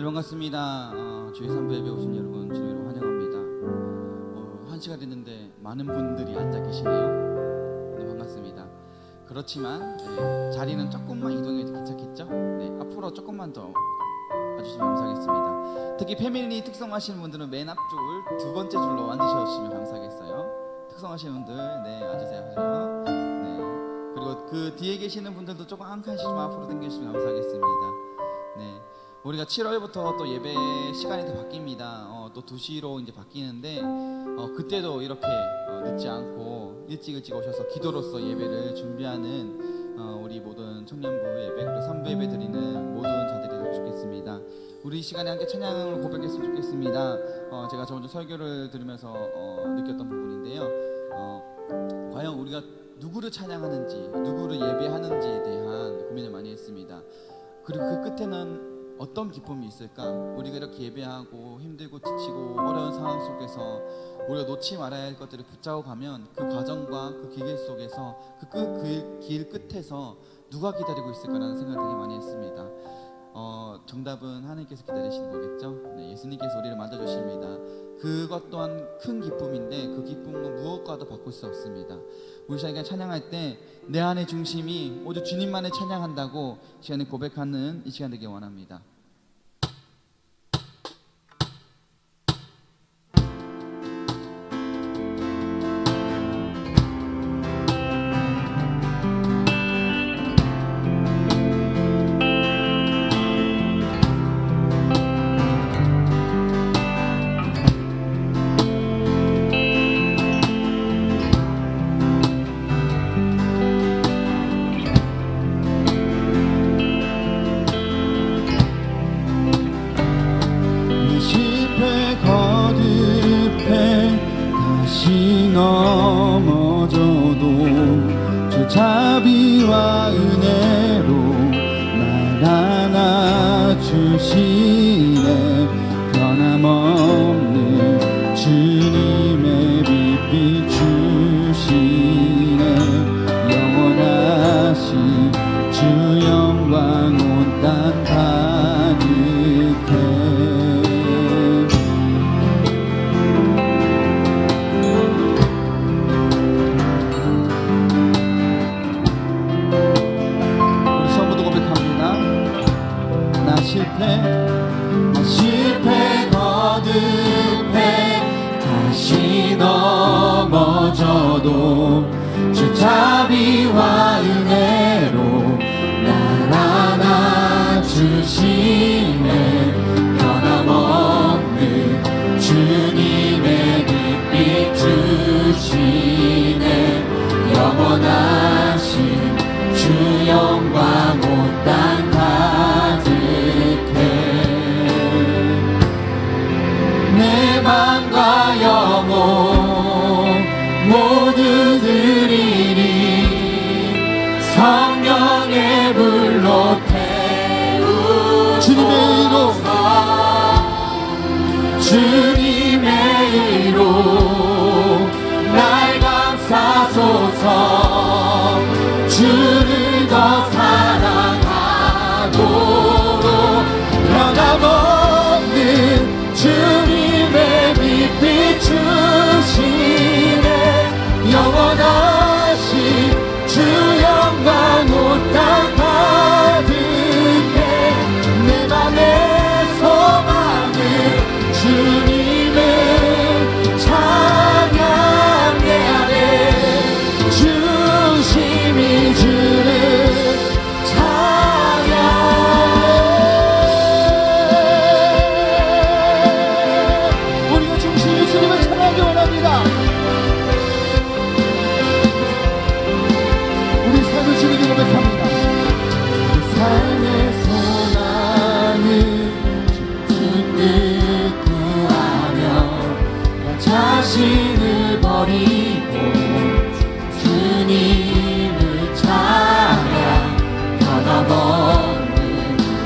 반갑습니다. 주의 3부 예배 오신 여러분 주님으로 환영합니다. 1시가 됐는데 많은 분들이 앉아 계시네요. 너무 반갑습니다. 그렇지만 자리는 조금만 이동해도 괜찮겠죠? 앞으로 조금만 더 와주시면 감사하겠습니다. 특히 패밀리 특성하시는 분들은 맨 앞줄 두 번째 줄로 앉으셔주시면 감사하겠어요. 특성하시는 분들 앉으세요. 그리고 그 뒤에 계시는 분들도 조금 한 칸씩 좀 앞으로 당겨주시면 감사하겠습니다. 우리가 7월부터 또 예배 시간이 또 바뀝니다. 또 2시로 이제 바뀌는데 그때도 이렇게 늦지 않고 일찍 오셔서 기도로서 예배를 준비하는 우리 모든 청년부 예배 그리고 3부 예배 드리는 모든 자들이 되면 좋겠습니다. 우리 이 시간에 함께 찬양을 고백했으면 좋겠습니다. 제가 저번 주 설교를 들으면서 느꼈던 부분인데요. 과연 우리가 누구를 찬양하는지 누구를 예배하는지에 대한 고민을 많이 했습니다. 그리고 그 끝에는 어떤 기쁨이 있을까? 우리가 이렇게 예배하고 힘들고 지치고 어려운 상황 속에서 우리가 놓지 말아야 할 것들을 붙잡고 가면 그 과정과 그 길 속에서 그 길 끝에서 누가 기다리고 있을까라는 생각을 되게 많이 했습니다. 정답은 하나님께서 기다리시는 거겠죠? 예수님께서 우리를 만져주십니다. 그것 또한 큰 기쁨인데 그 기쁨은 무엇과도 바꿀 수 없습니다. 우리 시간에 찬양할 때 내 안의 중심이 오직 주님만을 찬양한다고 시간에 고백하는 이 시간 되길 원합니다. 넘어져도 주 자비와 은혜로 날 안아주시네. 변함없는 주님의 빛 주시네. 영원하신 주 영광 온 땅 가득해. 실패 거듭해 다시 넘어져도 주 자비와 은혜로 날 안아주시네. 변함없는 주님의 빛 주시네. 영원하신 주 영광 온 땅 내 맘과 영혼 모두 드리리. 성령의 불로 태우소서. 주님의 의로 날 감싸소서. 주를 더 사랑하도록 변함없는 주님의 빛 주시네. 영원하신 주 영광 온 땅 가득해. 내 맘의 소망은 주님을 찬양. 내 안에 중심이 주를 자신을 버리고 주님을 찬양. 변함없는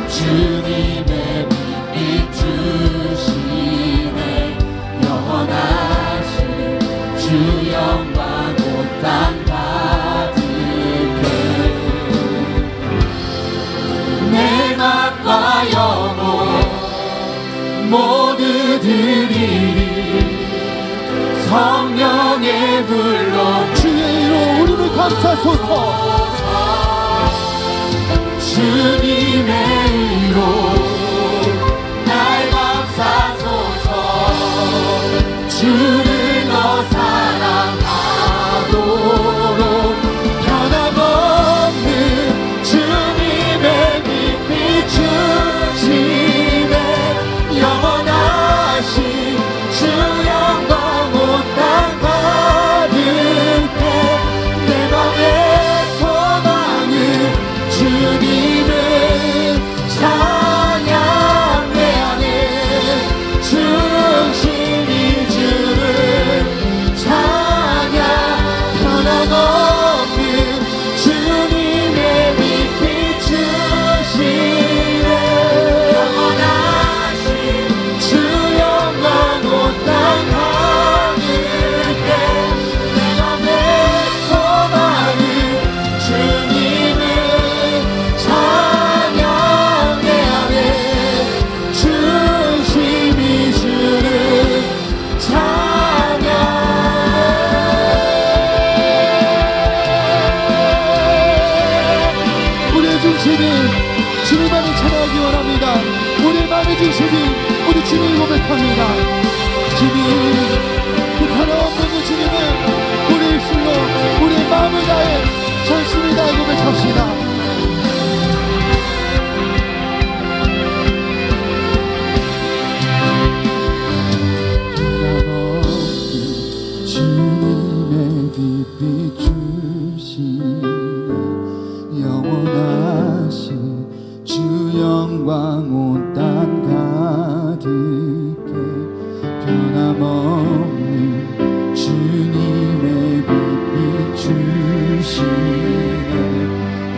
주님의 빛 주시네. 영원하신 주 영광 온 땅 가득해. 내 맘과 영혼 드리리. 성령의 불로 주의 이로 우리를 감싸소서. 주님의 이로 날 감싸소서. 주를 더 사랑하도록 변함없는 주님의 빛 비추시네. 영원하신 주 영광 온 땅 가득해. 내 맘의 소망은 주님을 찬양해 하네. 중심이 주를 찬양. 변함없는 주님의 빛 비추시네. 영원하신 주 영광 온 땅 가득해. 내 맘의 소망은 주님을 찬양해 하네. 중심이 주를 찬양. 우리의 중심이 주님만을 찬양하기 원합니다. 우리의 마음의 중심이 우리 주님을 고백합니다. 주님, 그 하나없는 그 주님을 우리 입술로 우리의 마음을 다해 전심을 다해 고백합시다. 주님의 빛 비추시네. 영원하신 주 영광 온 땅 가득해. 변함없는 주님의 빛 비추시네.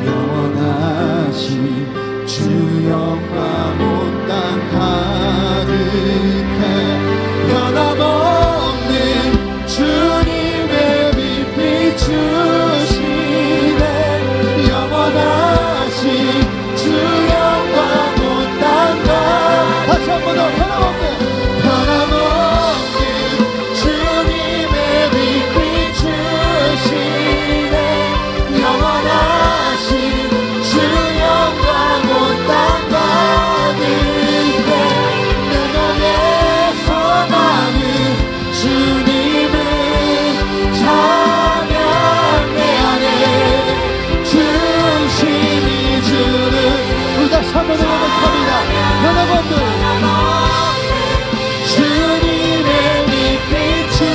영원하신 주 영광 온 땅 가득해. 변함없는 주님의 빛 비추시네. 영원하신 주 영광 온 땅 가득해. 다시 한 번 더 변함없는 주님의 빛 비추시네. 영원하신 주 영광 온 땅 가득해. 내 맘의 소망은 주님을 찬양해 하네. 중심이 주를 우리 다시 한번 고백합니다. 변함없는 주님의 빛 비추시네.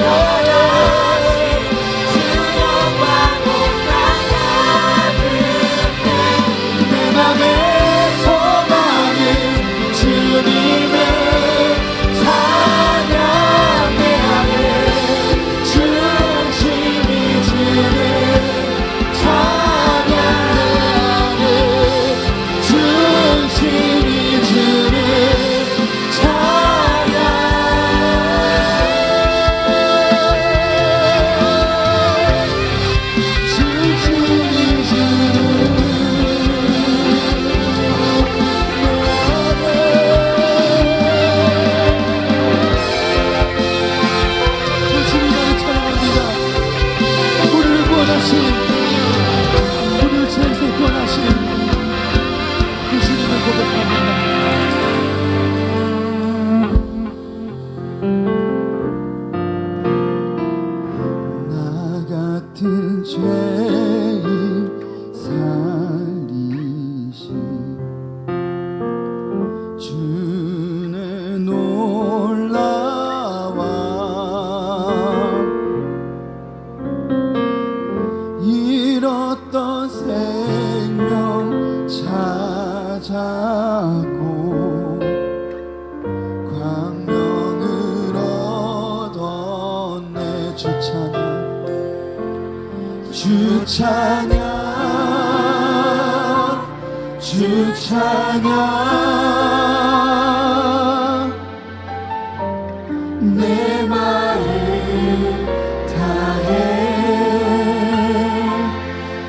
영원하신 주 영광 온 땅 가득해. 내 맘의 소망은 주님을 찬양해 하네. 중심이 주를 찬양해 하네. 중심이 주를 찬양. 중심이 주님을 찬양합니다. 우리를 구원하신, 우리를 죄에서 구원하신 그 주님을 고백합니다. 나 같은 죄인 살리신 주는 놀라와. 잃었던 생명 찾았고 광명을 얻었네. 주 찬양, 주 찬양, 주 찬양. 내 마음 다해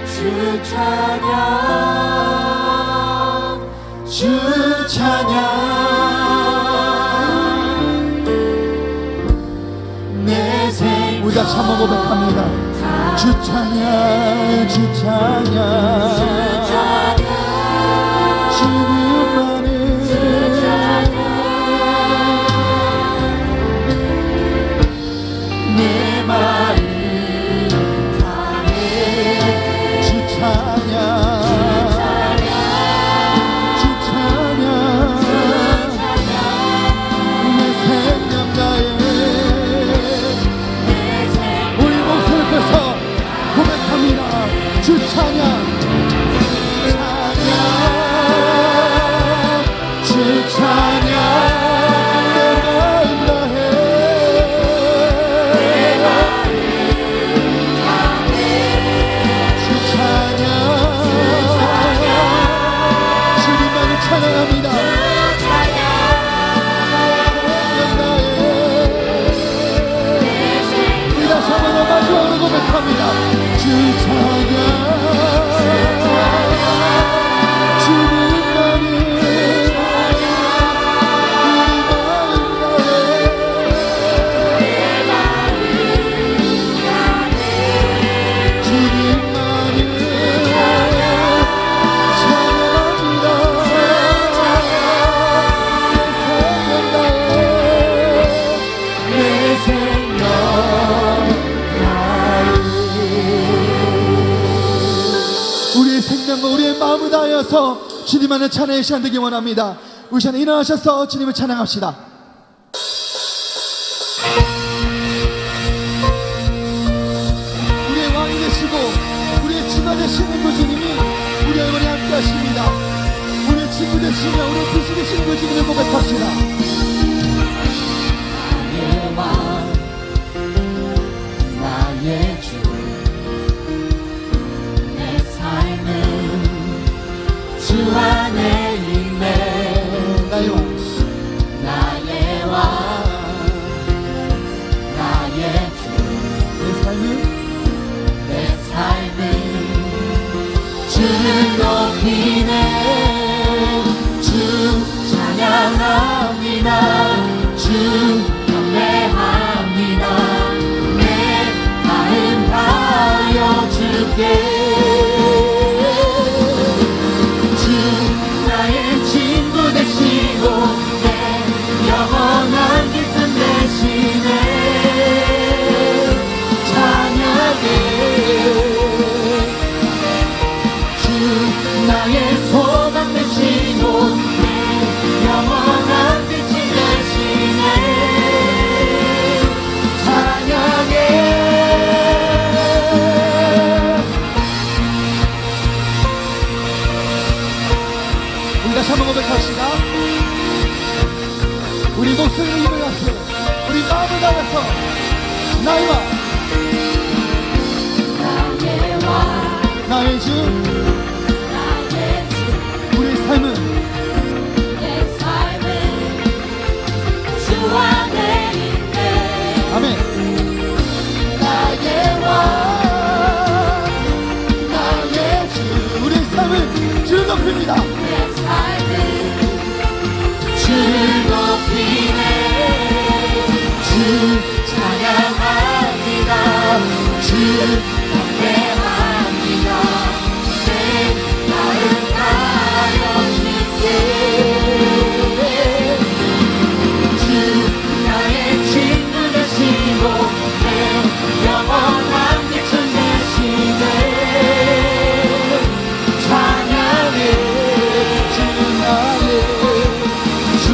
주 찬양, 주 찬양. 다시 한번 고백합니다. 주 찬양 주 찬양 주님만을 내 마음 다해 주 찬양 주 찬양 내 생명 다해 우리 목소리 펴서 고백합니다. 주 찬양 찬양 주 찬양 내 마음 다해 주 찬양 주님만을 찬양합니다. 우리 다시 한번 마지막으로 고백합니다. 주 찬양 주님만을 우리의 생명과 우리의 마음을 다하여서 주님만을 찬양의 시간 되기 원합니다. 우리 시간에 일어나셔서 주님을 찬양합시다. 우리의 왕이 되시고 우리의 지마 되시는 그 주님이 우리 영혼에 함께 하십니다. 우리의 친구 되시며 우리의 구주 되시는 그 주님을 고백합시다. 나의 왕 나의 주 내 삶은 주 안에 있네. 나의 왕 나의 왕 나의 주 내 삶은 주를 높이네. 주 찬양합니다. 주 경배합니다. 내 마음 다하여 주께. 주 나의 친구 되시고 내 영원한 길편 되시네. 찬양해. 주 나의 소망 되시고 내 영원한 빛이 되시네. 찬양해. 우리 다시 한번 고백합시다. 우리 목소리를 힘을 다해 우리 마음을 다해서 나의 왕 나의 왕 나의 주 나의 주 우리의 삶은 내 삶은 주 안에 있네. 아멘. 나의 왕 나의 주 우리의 삶은 주를 높입니다. 내 삶은 주를 높이네. 주 찬양합니다. 주 경배합니다. 내 마음 다하여 주께. 주 나의 친구 되시고 내 영원한 빛은 되시네. 찬양해. 주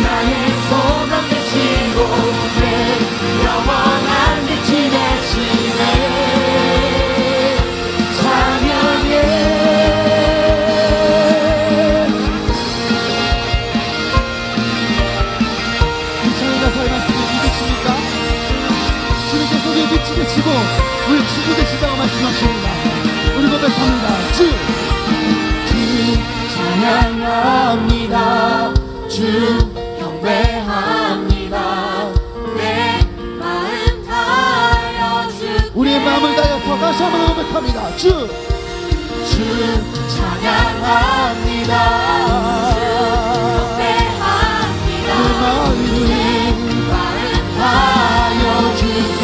나의 소망 되시고 내 영원한 빛이 되시네. 찬양해. 이 찬양 가사의 말씀을 믿으십니까? 주님께서 우리의 빛이 되시고 우리의 친구 되시다고 말씀하십니다. 우리 고백합니다. 주 찬양합니다. 주 경배합니다. 내 마음 다하여 주께. 우리의 마음을 다해서 다시 한번 고백합니다. 주 찬양합니다. 경배합니다. 내 마음 마음 다하여 주께.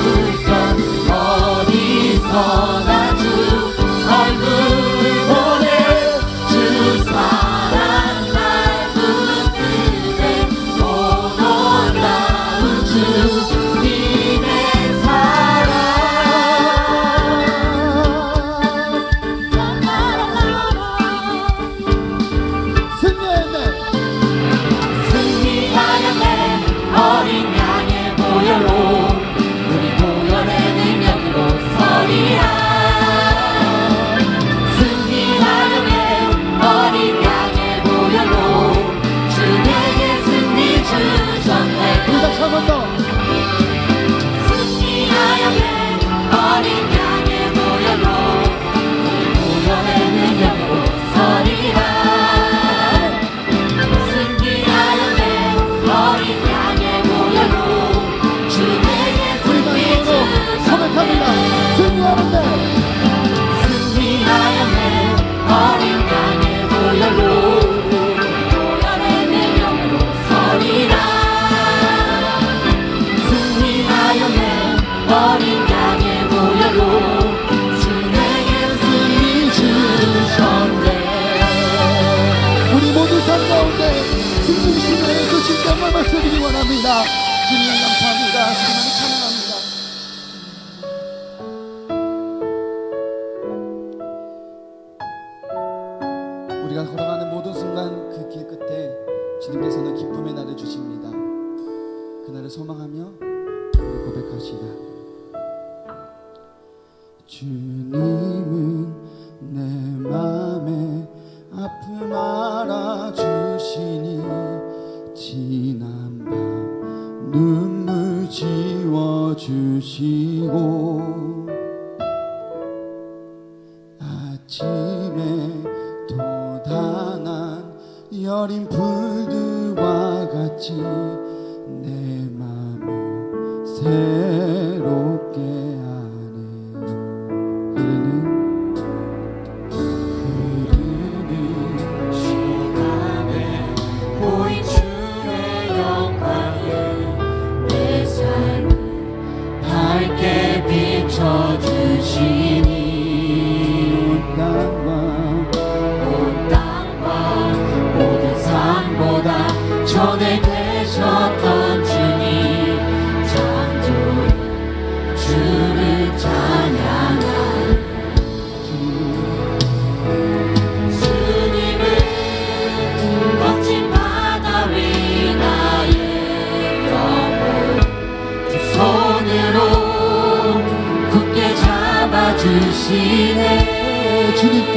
어디서나 주 얼굴을 보내 주 사랑 날 붙들네 오 놀라운 주님의 사랑 승리하였네 승리하였네 어린 양의 보혈로 우리 보혈의 능력으로 서리라 승리하였네 어린 양의 보혈로 주에게 승리 주셨네 우리 다시 한 번 더 승리하였네 어린 양의 보혈로 우리 보혈의 능력으로 서리라 승리하였네 어린 양의 보혈로 주에게 우리 승리 마음으로 고백합니다 주셨네 승리하는데 승리하였네 어린 양의 보혈로 보혈의 능력으로 서리라 승리하였네 어린 양의 보혈로 주에게 승리 주셨네 우리 모두 삶 가운데 승리심의 그 진정을 말씀드리기 원합니다 주님 감사합니다 주님을 찬양합니다 우리가 걸어가는 모든 순간 그 길 끝에 주님께서는 기쁨의 날을 주십니다 그날을 소망하며 우리 고백합시다 주님은 내 맘에 아픔 알아주시니 지난 밤 눈물 지워주시고 아침에 돋아난 여린 불들과 같이 내 맘을 새롭게 하네요 흐르는 시간에 보인 주의 영광을 내 삶을 밝게 비춰주시니 땅과 온 땅과 모든 삶보다 전에 계셨던 주님 창조의 주를 찬양하네 주님은 거친 바다 위 나의 영혼 두 손으로 굳게 잡아주시네 주님께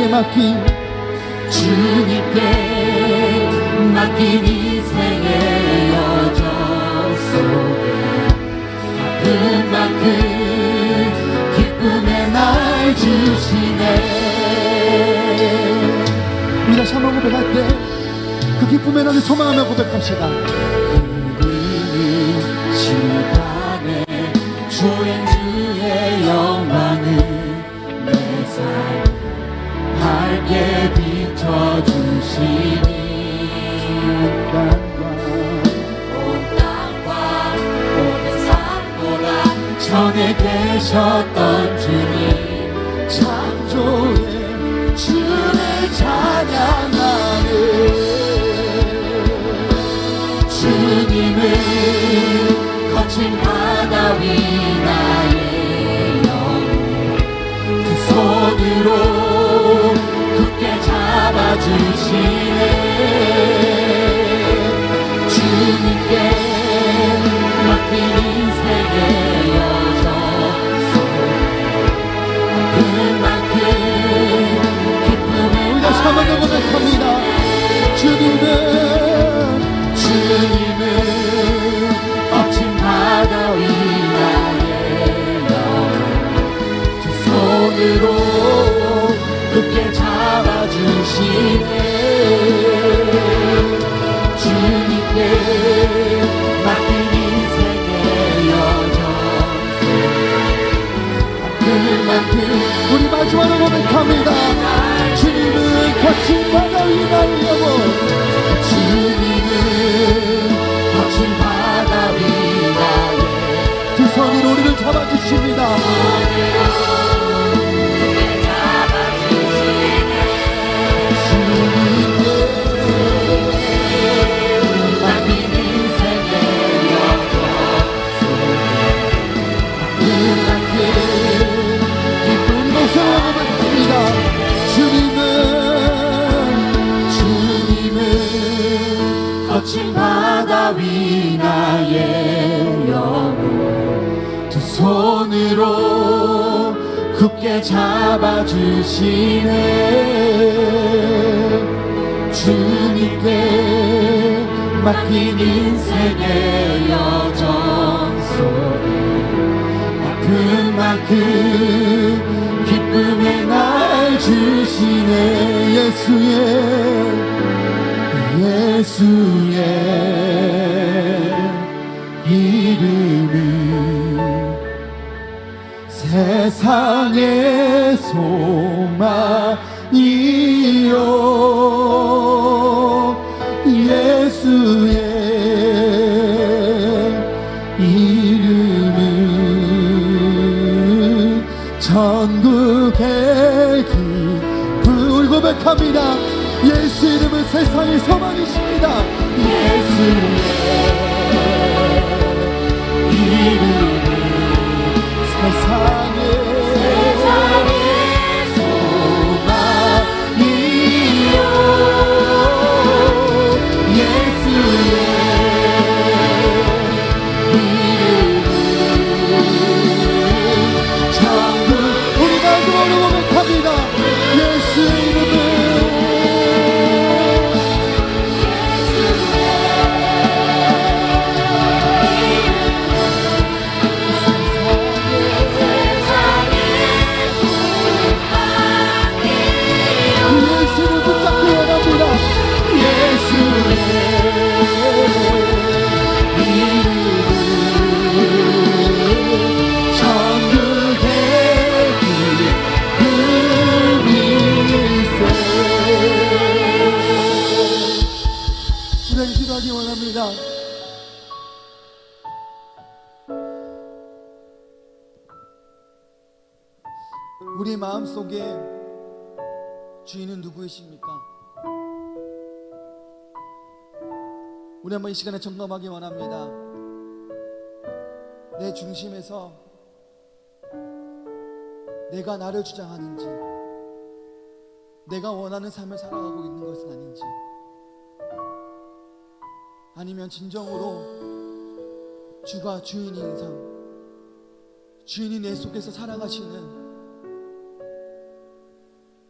맡긴 인생의 여정 속에 아픈 만큼 기쁨의 날 주시네 우리 다시 한번 고백할 때 그 기쁨의 날을 소망하며 고백합시다 흐르는 시간에 주의 영광을 내 삶 밝게 비춰주시니 온 땅과 모든 삶보다 전에 계셨던 주님 창조의 주를 찬양하네 주님은 거친 바다 위 나의 영혼 두 손으로 굳게 잡아주시네 주님께 맡긴 인생의 여정 속에 아픈 만큼 기쁨의 우리 다시 한번 더 고백합니다 주님은 거친 바다 위 나의 영혼 두 손으로 굳게 잡아주시네 주님께 맡긴 인생의 여정 만큼 우리 마지막으로 고백합니다. 주님은 거친 바다 위 나를 여보 주님은 거친 바다 위 나의 두 손으로 우리를 잡아주십니다. 거친 바다 위 나의 영혼 두 손으로 굳게 잡아주시네. 주님께 맡긴 인생의 여정 속에 아픈 만큼 기쁨의 날 주시네. 예수의 이름은 세상의 소망이요. 예수의 이름은 천국의 길. 우리 고백합니다. 예수 이름은 세상의 소망이십니다. 예수의 이름은 세상의 소망이요. 예수의 이름은 천국. 우리 마지막으로 고백합니다. 예수의 이름은 기도하기 원합니다. 우리 마음속에 주인은 누구이십니까? 우리 한번 이 시간에 점검하기 원합니다. 내 중심에서 내가 나를 주장하는지, 내가 원하는 삶을 살아가고 있는 것은 아닌지, 아니면 진정으로 주가 주인인 삶, 주인이 내 속에서 살아가시는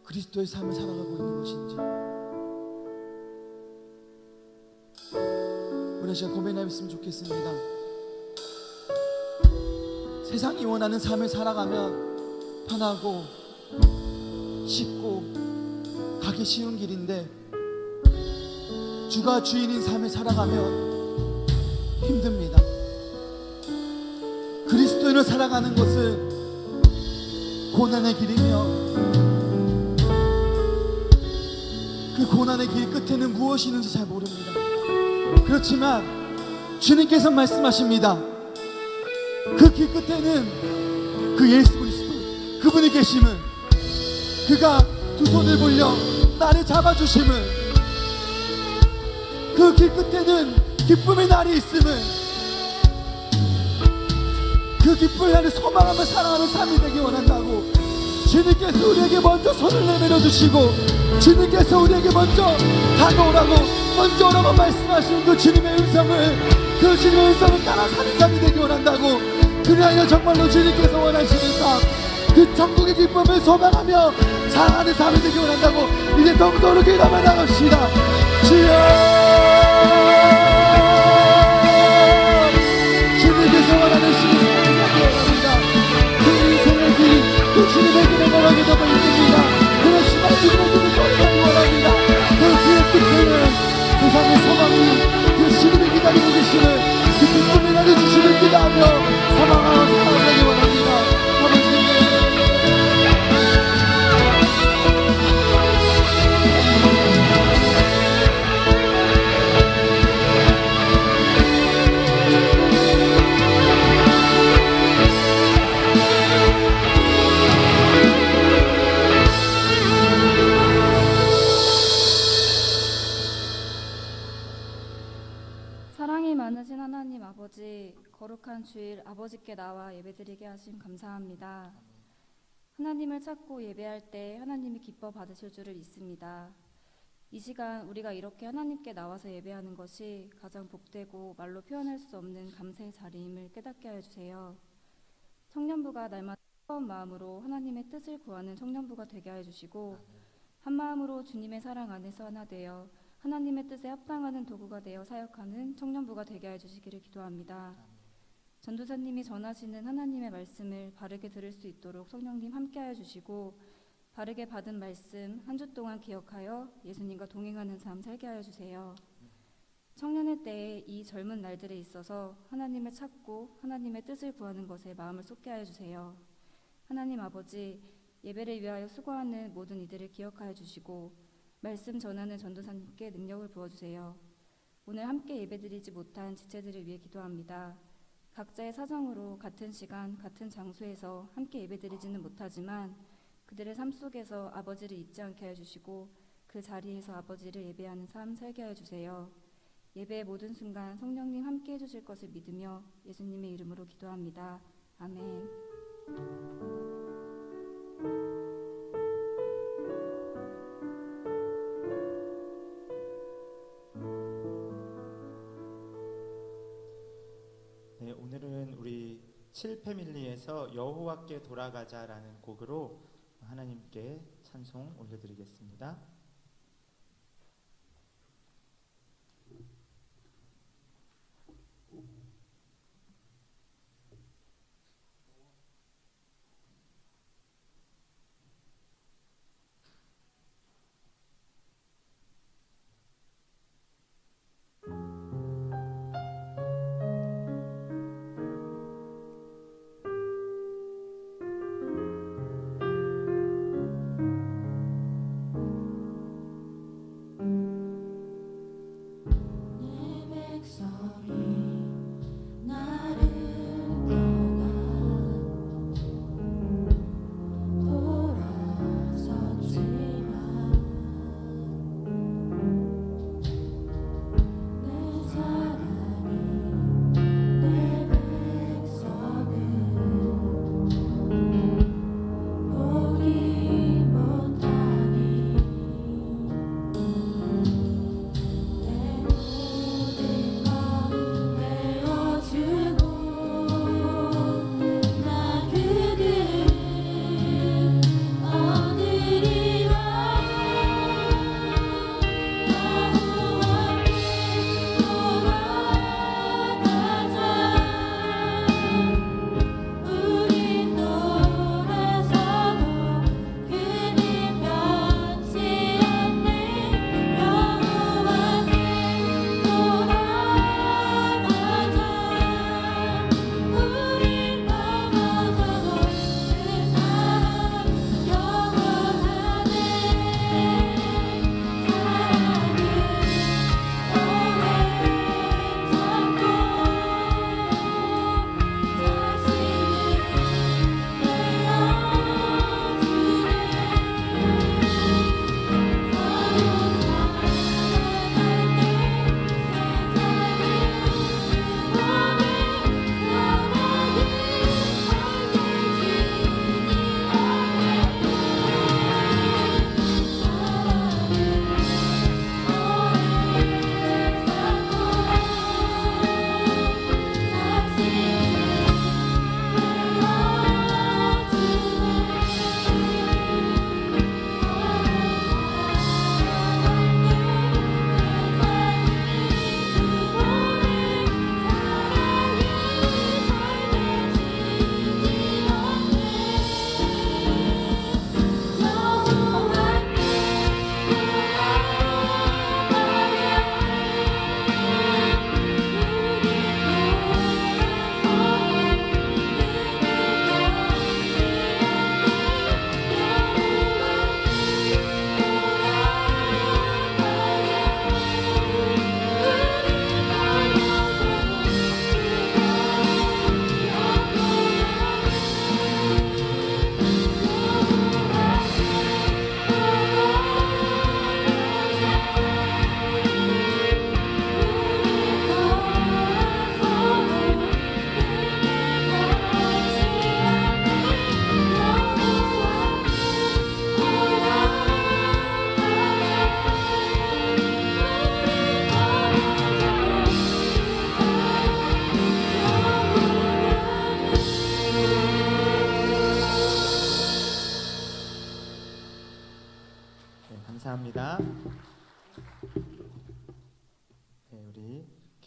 그리스도의 삶을 살아가고 있는 것인지, 우리 시간 고민해봤으면 좋겠습니다. 세상이 원하는 삶을 살아가면 편하고 쉽고 가기 쉬운 길인데, 주가 주인인 삶을 살아가면 힘듭니다. 그리스도인을 살아가는 것은 고난의 길이며, 그 고난의 길 끝에는 무엇이 있는지 잘 모릅니다. 그렇지만 주님께서 말씀하십니다. 그 길 끝에는 그 예수 그리스도, 그분이 계심을, 그가 두 손을 벌려 나를 잡아주심을, 그 길 끝에는 기쁨의 날이 있음을, 그 기쁨의 날을 소망하며 살아가는 삶이 되기 원한다고 주님께서 우리에게 먼저 손을 내밀어 주시고, 주님께서 우리에게 먼저 다가오라고, 먼저 오라고 말씀하시는 그 주님의 음성을, 그 주님의 음성을 따라 사는 삶이 되기 원한다고. 그리하여 정말로 주님께서 원하시는 삶, 그 천국의 기쁨을 소망하며 살아가는 삶이 되기 원한다고. 이제 동서로 기도하며 나갑시다. 주여, 주님께서 원하시는 삶이 되기 원합니다. 그 인생의 길, 그 주님의 길을 걸어가게 되고 있습니다. 그렇지만 주님의 길을 걸어가기 원합니다. 그 길의 끝에는 세상의 소망이, 그 주님이 기다리고 계시는 그 기쁨을 나눠주시는 기도하며 사망하고 살아가기 원합니다. 아버지, 사랑이 많으신 하나님 아버지, 거룩한 주일 아버지께 나와 예배드리게 하심 감사합니다. 하나님을 찾고 예배할 때 하나님이 기뻐 받으실 줄을 믿습니다. 이 시간 우리가 이렇게 하나님께 나와서 예배하는 것이 가장 복되고 말로 표현할 수 없는 감사의 자리임을 깨닫게 하여 주세요. 청년부가 날마다 뜨거운 마음으로 하나님의 뜻을 구하는 청년부가 되게 하여 주시고, 한 마음으로 주님의 사랑 안에서 하나 되어 하나님의 뜻에 합당하는 도구가 되어 사역하는 청년부가 되게 하여 주시기를 기도합니다. 전도사님이 전하시는 하나님의 말씀을 바르게 들을 수 있도록 성령님 함께 하여 주시고, 바르게 받은 말씀 한 주 동안 기억하여 예수님과 동행하는 삶 살게 하여 주세요. 청년의 때에 이 젊은 날들에 있어서 하나님을 찾고 하나님의 뜻을 구하는 것에 마음을 쏟게 하여 주세요. 하나님 아버지, 예배를 위하여 수고하는 모든 이들을 기억하여 주시고 말씀 전하는 전도사님께 능력을 부어주세요. 오늘 함께 예배드리지 못한 지체들을 위해 기도합니다. 각자의 사정으로 같은 시간, 같은 장소에서 함께 예배드리지는 못하지만 그들의 삶 속에서 아버지를 잊지 않게 해주시고 그 자리에서 아버지를 예배하는 삶 살게 해주세요. 예배의 모든 순간 성령님 함께 해주실 것을 믿으며 예수님의 이름으로 기도합니다. 아멘. 네, 오늘은 우리 7패밀리에서 여호와께 돌아가자라는 곡으로 하나님께 찬송 올려드리겠습니다.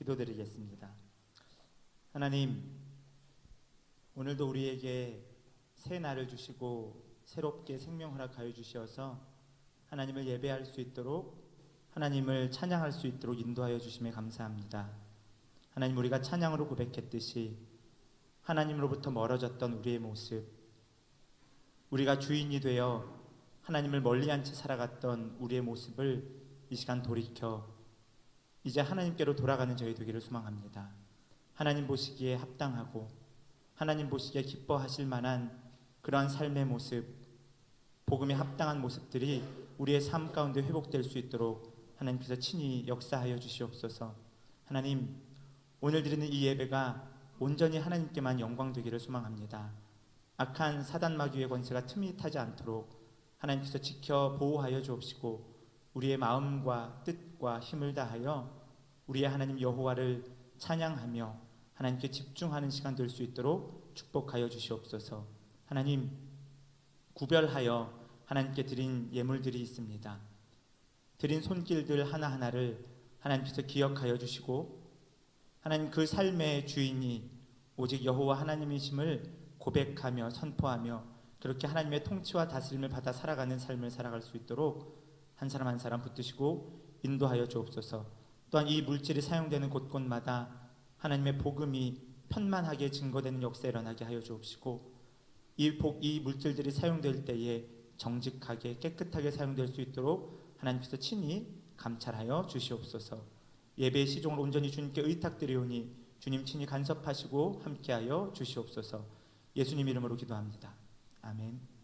기도드리겠습니다. 하나님, 오늘도 우리에게 새 날을 주시고 새롭게 생명 허락하여 주시어서 하나님을 예배할 수 있도록, 하나님을 찬양할 수 있도록 인도하여 주심에 감사합니다. 하나님, 우리가 찬양으로 고백했듯이 하나님으로부터 멀어졌던 우리의 모습, 우리가 주인이 되어 하나님을 멀리한 채 살아갔던 우리의 모습을 이 시간 돌이켜 이제 하나님께로 돌아가는 저희 되기를 소망합니다. 하나님 보시기에 합당하고 하나님 보시기에 기뻐하실 만한 그러한 삶의 모습, 복음에 합당한 모습들이 우리의 삶 가운데 회복될 수 있도록 하나님께서 친히 역사하여 주시옵소서. 하나님, 오늘 드리는 이 예배가 온전히 하나님께만 영광 되기를 소망합니다. 악한 사단 마귀의 권세가 틈이 타지 않도록 하나님께서 지켜 보호하여 주옵시고 우리의 마음과 뜻과 힘을 다하여 우리의 하나님 여호와를 찬양하며 하나님께 집중하는 시간 될 수 있도록 축복하여 주시옵소서. 하나님, 구별하여 하나님께 드린 예물들이 있습니다. 드린 손길들 하나하나를 하나님께서 기억하여 주시고 하나님, 그 삶의 주인이 오직 여호와 하나님이심을 고백하며 선포하며 그렇게 하나님의 통치와 다스림을 받아 살아가는 삶을 살아갈 수 있도록 한 사람 한 사람 붙드시고 인도하여 주옵소서. 또한 이 물질이 사용되는 곳곳마다 하나님의 복음이 편만하게 증거되는 역사 일어나게 하여 주옵시고 이 물질들이 사용될 때에 정직하게 깨끗하게 사용될 수 있도록 하나님께서 친히 감찰하여 주시옵소서. 예배의 시종을 온전히 주님께 의탁드리오니 주님 친히 간섭하시고 함께하여 주시옵소서. 예수님 이름으로 기도합니다. 아멘.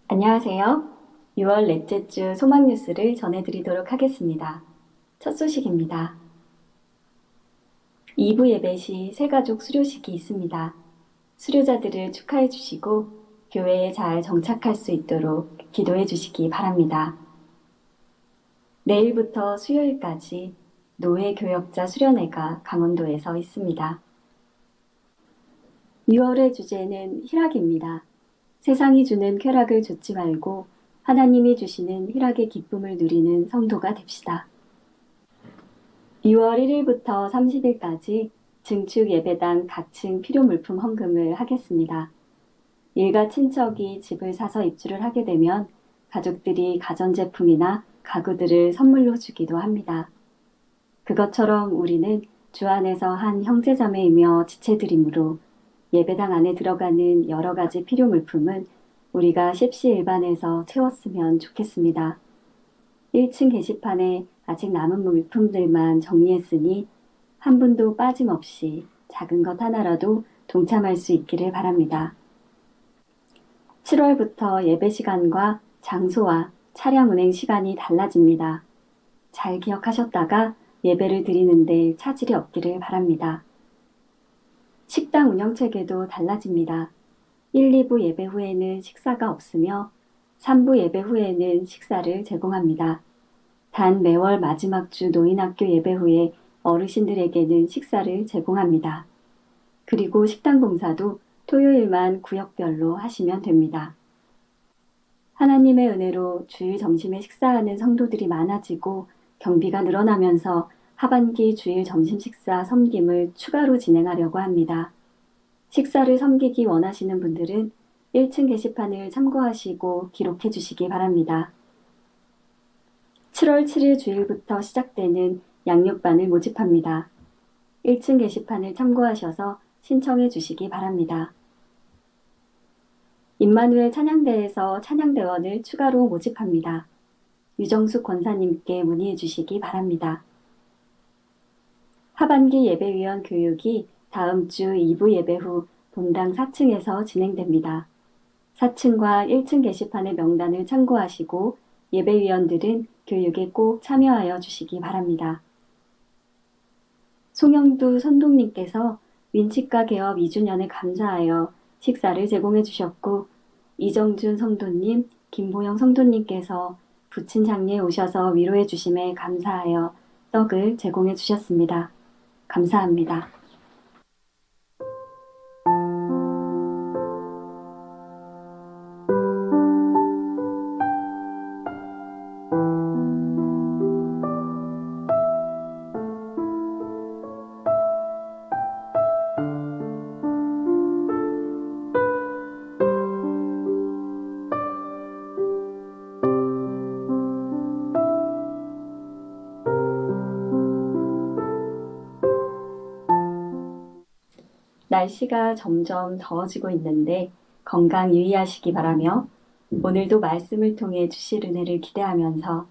안녕하세요. 6월 넷째 주 소망 뉴스를 전해드리도록 하겠습니다. 첫 소식입니다. 2부 예배 시 새가족 수료식이 있습니다. 수료자들을 축하해 주시고 교회에 잘 정착할 수 있도록 기도해 주시기 바랍니다. 내일부터 수요일까지 노회 교역자 수련회가 강원도에서 있습니다. 6월의 주제는 희락입니다. 세상이 주는 쾌락을 좇지 말고 하나님이 주시는 희락의 기쁨을 누리는 성도가 됩시다. 6월 1일부터 30일까지 증축 예배당 각층 필요 물품 헌금을 하겠습니다. 일가 친척이 집을 사서 입주를 하게 되면 가족들이 가전제품이나 가구들을 선물로 주기도 합니다. 그것처럼 우리는 주 안에서 한 형제자매이며 지체들이므로 예배당 안에 들어가는 여러 가지 필요 물품은 우리가 십시일반에서 채웠으면 좋겠습니다. 1층 게시판에 아직 남은 물품들만 정리했으니 한 분도 빠짐없이 작은 것 하나라도 동참할 수 있기를 바랍니다. 7월부터 예배 시간과 장소와 차량 운행 시간이 달라집니다. 잘 기억하셨다가 예배를 드리는데 차질이 없기를 바랍니다. 식당 운영체계도 달라집니다. 1, 2부 예배 후에는 식사가 없으며 3부 예배 후에는 식사를 제공합니다. 단 매월 마지막 주 노인학교 예배 후에 어르신들에게는 식사를 제공합니다. 그리고 식당 봉사도 토요일만 구역별로 하시면 됩니다. 하나님의 은혜로 주일 점심에 식사하는 성도들이 많아지고 경비가 늘어나면서 하반기 주일 점심 식사 섬김을 추가로 진행하려고 합니다. 식사를 섬기기 원하시는 분들은 1층 게시판을 참고하시고 기록해 주시기 바랍니다. 7월 7일 주일부터 시작되는 양육반을 모집합니다. 1층 게시판을 참고하셔서 신청해 주시기 바랍니다. 임마누엘 찬양대에서 찬양대원을 추가로 모집합니다. 유정숙 권사님께 문의해 주시기 바랍니다. 하반기 예배위원 교육이 다음 주 2부 예배 후 본당 4층에서 진행됩니다. 4층과 1층 게시판의 명단을 참고하시고 예배위원들은 교육에 꼭 참여하여 주시기 바랍니다. 송영두 선동님께서 윈치과 개업 2주년을 감사하여 식사를 제공해 주셨고 이정준 성도님, 김보영 성도님께서 부친 장례에 오셔서 위로해 주심에 감사하여 떡을 제공해 주셨습니다. 감사합니다. 날씨가 점점 더워지고 있는데 건강 유의하시기 바라며 오늘도 말씀을 통해 주실 은혜를 기대하면서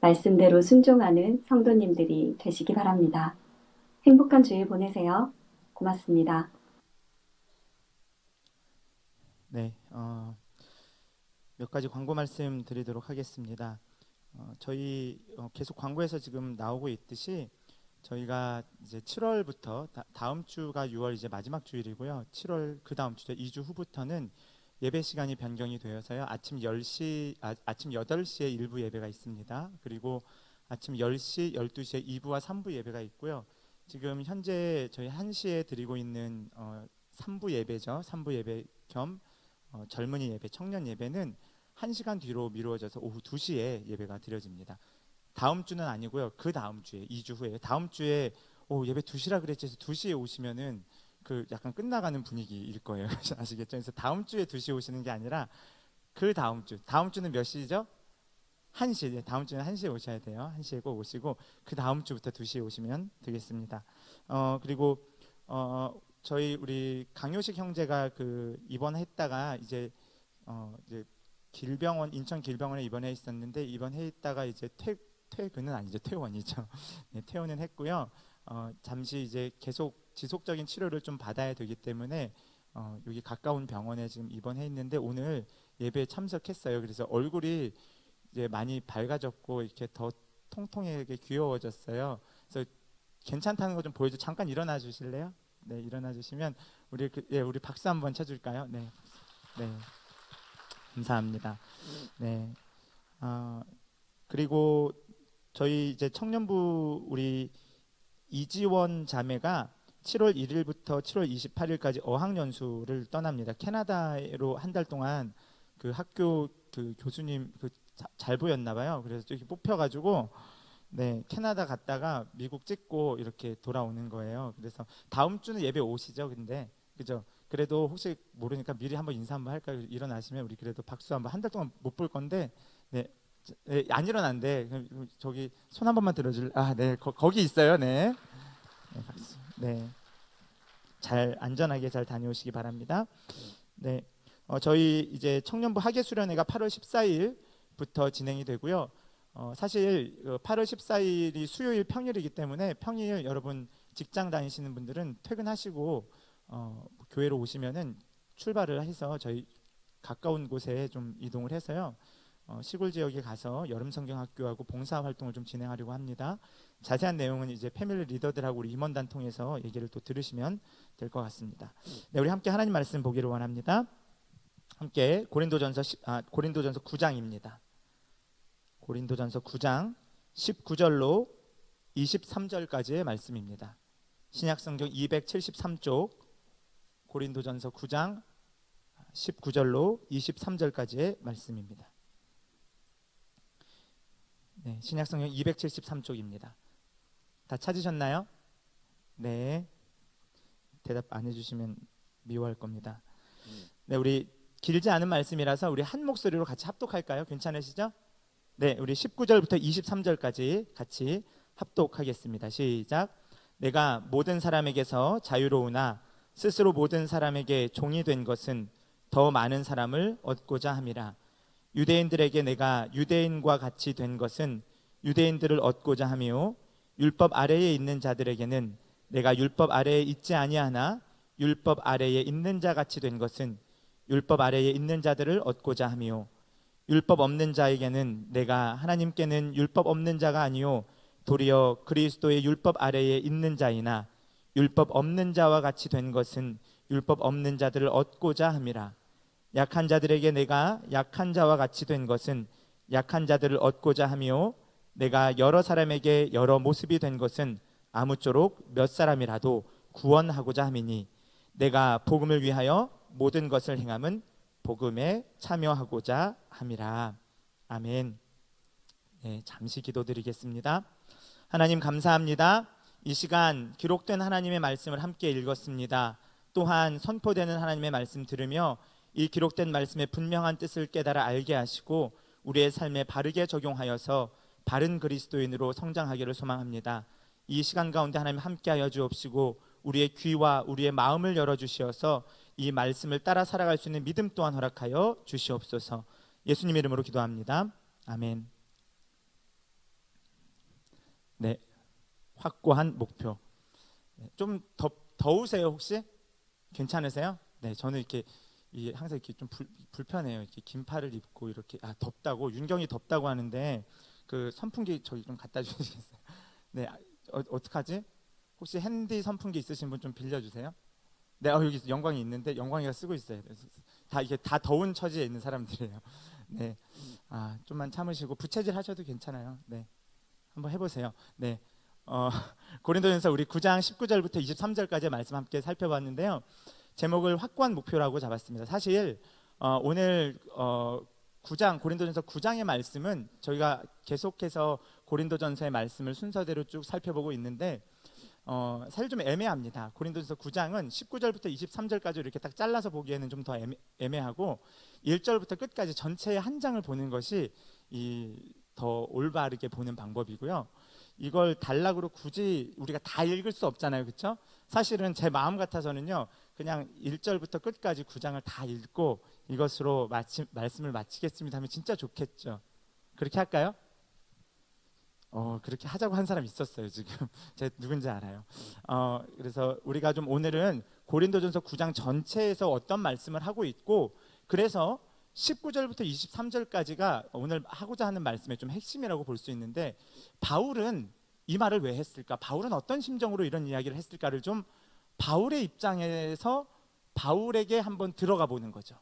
말씀대로 순종하는 성도님들이 되시기 바랍니다. 행복한 주일 보내세요. 고맙습니다. 네, 몇 가지 광고 말씀 드리도록 하겠습니다. 저희 계속 광고에서 지금 나오고 있듯이 저희가 이제 7월부터 다음 주가 6월 이제 마지막 주일이고요. 7월 그 다음 주죠. 2주 후부터는 예배 시간이 변경이 되어서요. 아침 8시에 일부 예배가 있습니다. 그리고 아침 10시, 12시에 2부와 3부 예배가 있고요. 지금 현재 저희 1시에 드리고 있는 3부 예배죠. 3부 예배 겸 젊은이 예배, 청년 예배는 1시간 뒤로 미루어져서 오후 2시에 예배가 드려집니다. 다음 주는 아니고요. 그 다음 주에 2주 후에 다음 주에 예배 2시라 그랬지 해서 2시에 오시면은 그 약간 끝나가는 분위기일 거예요. 아시겠죠? 그래서 다음 주에 2시에 오시는 게 아니라 그 다음 주는 몇 시죠? 1시. 네, 다음 주는 1시에 오셔야 돼요. 1시에 꼭 오시고 그 다음 주부터 2시에 오시면 되겠습니다. 그리고 저희 우리 강요식 형제가 그 입원했다가 이제 길병원 인천 길병원에 입원해 있었는데 입원해 있다가 이제 퇴근은 아니죠. 퇴원이죠. 네, 퇴원은 했고요. 잠시 이제 계속 지속적인 치료를 좀 받아야 되기 때문에 여기 가까운 병원에 지금 입원해 있는데 오늘 예배에 참석했어요. 그래서 얼굴이 이제 많이 밝아졌고 이렇게 더 통통하게 귀여워졌어요. 그래서 괜찮다는 거 좀 보여줘. 잠깐 일어나 주실래요? 네, 일어나 주시면 우리 박수 한번 쳐줄까요? 네, 네, 감사합니다. 네, 그리고 저희 이제 청년부 우리 이지원 자매가 7월 1일부터 7월 28일까지 어학연수를 떠납니다. 캐나다로 한 달 동안 그 학교 그 교수님 잘 보였나 봐요. 그래서 저기 뽑혀가지고 네 캐나다 갔다가 미국 찍고 이렇게 돌아오는 거예요. 그래서 다음 주는 예배 오시죠. 근데 그죠? 그래도 혹시 모르니까 미리 한번 인사 한번 할까요? 일어나시면 우리 그래도 박수 한번 한 달 동안 못 볼 건데 네. 네, 안 일어난대. 저기 손 한 번만 들어줄. 네, 거기 있어요. 네, 네, 박수. 네, 잘 안전하게 잘 다녀오시기 바랍니다. 네, 저희 이제 청년부 학예 수련회가 8월 14일부터 진행이 되고요. 사실 8월 14일이 수요일 평일이기 때문에 평일 여러분 직장 다니시는 분들은 퇴근하시고 교회로 오시면은 출발을 해서 저희 가까운 곳에 좀 이동을 해서요. 시골 지역에 가서 여름 성경학교하고 봉사 활동을 좀 진행하려고 합니다. 자세한 내용은 이제 패밀리 리더들하고 우리 임원단 통해서 얘기를 또 들으시면 될 것 같습니다. 네, 우리 함께 하나님 말씀 보기를 원합니다. 함께 고린도전서 9장입니다. 고린도전서 9장 19절로 23절까지의 말씀입니다. 신약성경 273쪽 고린도전서 9장 19절로 23절까지의 말씀입니다. 네, 신약성경 273쪽입니다. 다 찾으셨나요? 네. 대답 안 해주시면 미워할 겁니다. 네, 우리 길지 않은 말씀이라서 우리 한 목소리로 같이 합독할까요? 괜찮으시죠? 네, 우리 19절부터 23절까지 같이 합독하겠습니다. 시작. 내가 모든 사람에게서 자유로우나 스스로 모든 사람에게 종이 된 것은 더 많은 사람을 얻고자 함이라. 유대인들에게 내가 유대인과 같이 된 것은 유대인들을 얻고자 하며 율법 아래에 있는 자들에게는 내가 율법 아래에 있지 아니하나 율법 아래에 있는 자 같이 된 것은 율법 아래에 있는 자들을 얻고자 하며 율법 없는 자에게는 내가 하나님께는 율법 없는 자가 아니요 도리어 그리스도의 율법 아래에 있는 자이나 율법 없는 자와 같이 된 것은 율법 없는 자들을 얻고자 함이라. 약한 자들에게 내가 약한 자와 같이 된 것은 약한 자들을 얻고자 함이요 내가 여러 사람에게 여러 모습이 된 것은 아무쪼록 몇 사람이라도 구원하고자 함이니 내가 복음을 위하여 모든 것을 행함은 복음에 참여하고자 함이라. 아멘. 네, 잠시 기도드리겠습니다. 하나님 감사합니다. 이 시간 기록된 하나님의 말씀을 함께 읽었습니다. 또한 선포되는 하나님의 말씀 들으며 이 기록된 말씀의 분명한 뜻을 깨달아 알게 하시고 우리의 삶에 바르게 적용하여서 바른 그리스도인으로 성장하기를 소망합니다. 이 시간 가운데 하나님 함께하여 주옵시고 우리의 귀와 우리의 마음을 열어주시어서 이 말씀을 따라 살아갈 수 있는 믿음 또한 허락하여 주시옵소서. 예수님 이름으로 기도합니다. 아멘. 네, 확고한 목표. 좀 더우세요 혹시? 괜찮으세요? 네, 저는 이렇게 항상 이렇게 좀 불편해요. 이렇게 긴팔을 입고 이렇게 덥다고 윤경이 덥다고 하는데 그 선풍기 저기 좀 갖다 주시겠어요? 네, 어떡하지? 혹시 핸디 선풍기 있으신 분 좀 빌려주세요. 네, 여기 영광이 있는데 영광이가 쓰고 있어요. 이게 다 더운 처지에 있는 사람들이에요. 네, 좀만 참으시고 부채질 하셔도 괜찮아요. 네, 한번 해보세요. 네, 고린도전서 우리 9장 19절부터 23절까지 말씀 함께 살펴봤는데요. 제목을 확고한 목표라고 잡았습니다. 사실 오늘 9장 고린도전서 9장의 말씀은 저희가 계속해서 고린도전서의 말씀을 순서대로 쭉 살펴보고 있는데 사실 좀 애매합니다. 고린도전서 9장은 19절부터 23절까지 이렇게 딱 잘라서 보기에는 좀 더 애매하고 1절부터 끝까지 전체의 한 장을 보는 것이 더 올바르게 보는 방법이고요. 이걸 단락으로 굳이 우리가 다 읽을 수 없잖아요. 그렇죠? 사실은 제 마음 같아서는요. 그냥 1절부터 끝까지 9장을 다 읽고 이것으로 말씀을 마치겠습니다 하면 진짜 좋겠죠. 그렇게 할까요? 그렇게 하자고 한 사람 있었어요. 지금 제가 누군지 알아요. 그래서 우리가 좀 오늘은 고린도전서 9장 전체에서 어떤 말씀을 하고 있고 그래서 19절부터 23절까지가 오늘 하고자 하는 말씀의 좀 핵심이라고 볼 수 있는데 바울은 이 말을 왜 했을까? 바울은 어떤 심정으로 이런 이야기를 했을까를 좀 바울의 입장에서 바울에게 한번 들어가 보는 거죠.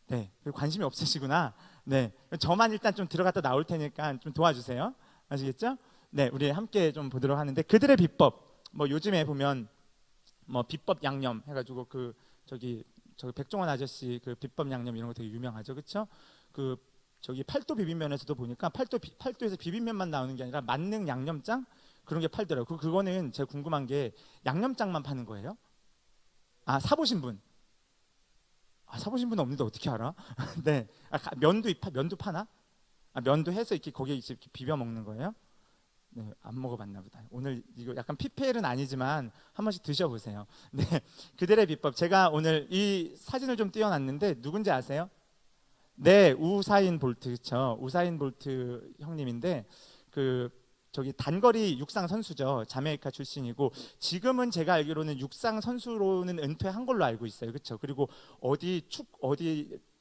네, 관심이 없으시구나. 네, 저만 일단 좀 들어갔다 나올 테니까 좀 도와주세요. 아시겠죠? 네, 우리 함께 좀 보도록 하는데 그들의 비법. 요즘에 보면 비법 양념 해가지고 저기 백종원 아저씨 그 비법 양념 이런 거 되게 유명하죠, 그렇죠? 저기 팔도 비빔면에서도 보니까 팔도에서 비빔면만 나오는 게 아니라 만능 양념장 그런 게 팔더라고요. 그거는 제가 궁금한 게 양념장만 파는 거예요? 사보신 분? 사보신 분은 없는데 어떻게 알아? 네, 면도 파나? 면도 해서 이렇게 거기에 이렇게 비벼 먹는 거예요? 네, 안 먹어봤나 보다. 오늘 이거 약간 PPL은 아니지만 한 번씩 드셔보세요. 네, 그들의 비법. 제가 오늘 이 사진을 좀 띄워놨는데 누군지 아세요? 네, 우사인 볼트. 그렇죠? 우사인 볼트 형님인데 저기 단거리 육상 선수죠. 자메이카 출신이고 지금은 제가 알기로는 육상 선수로는 은퇴한 걸로 알고 있어요. 그렇죠? 그리고 어디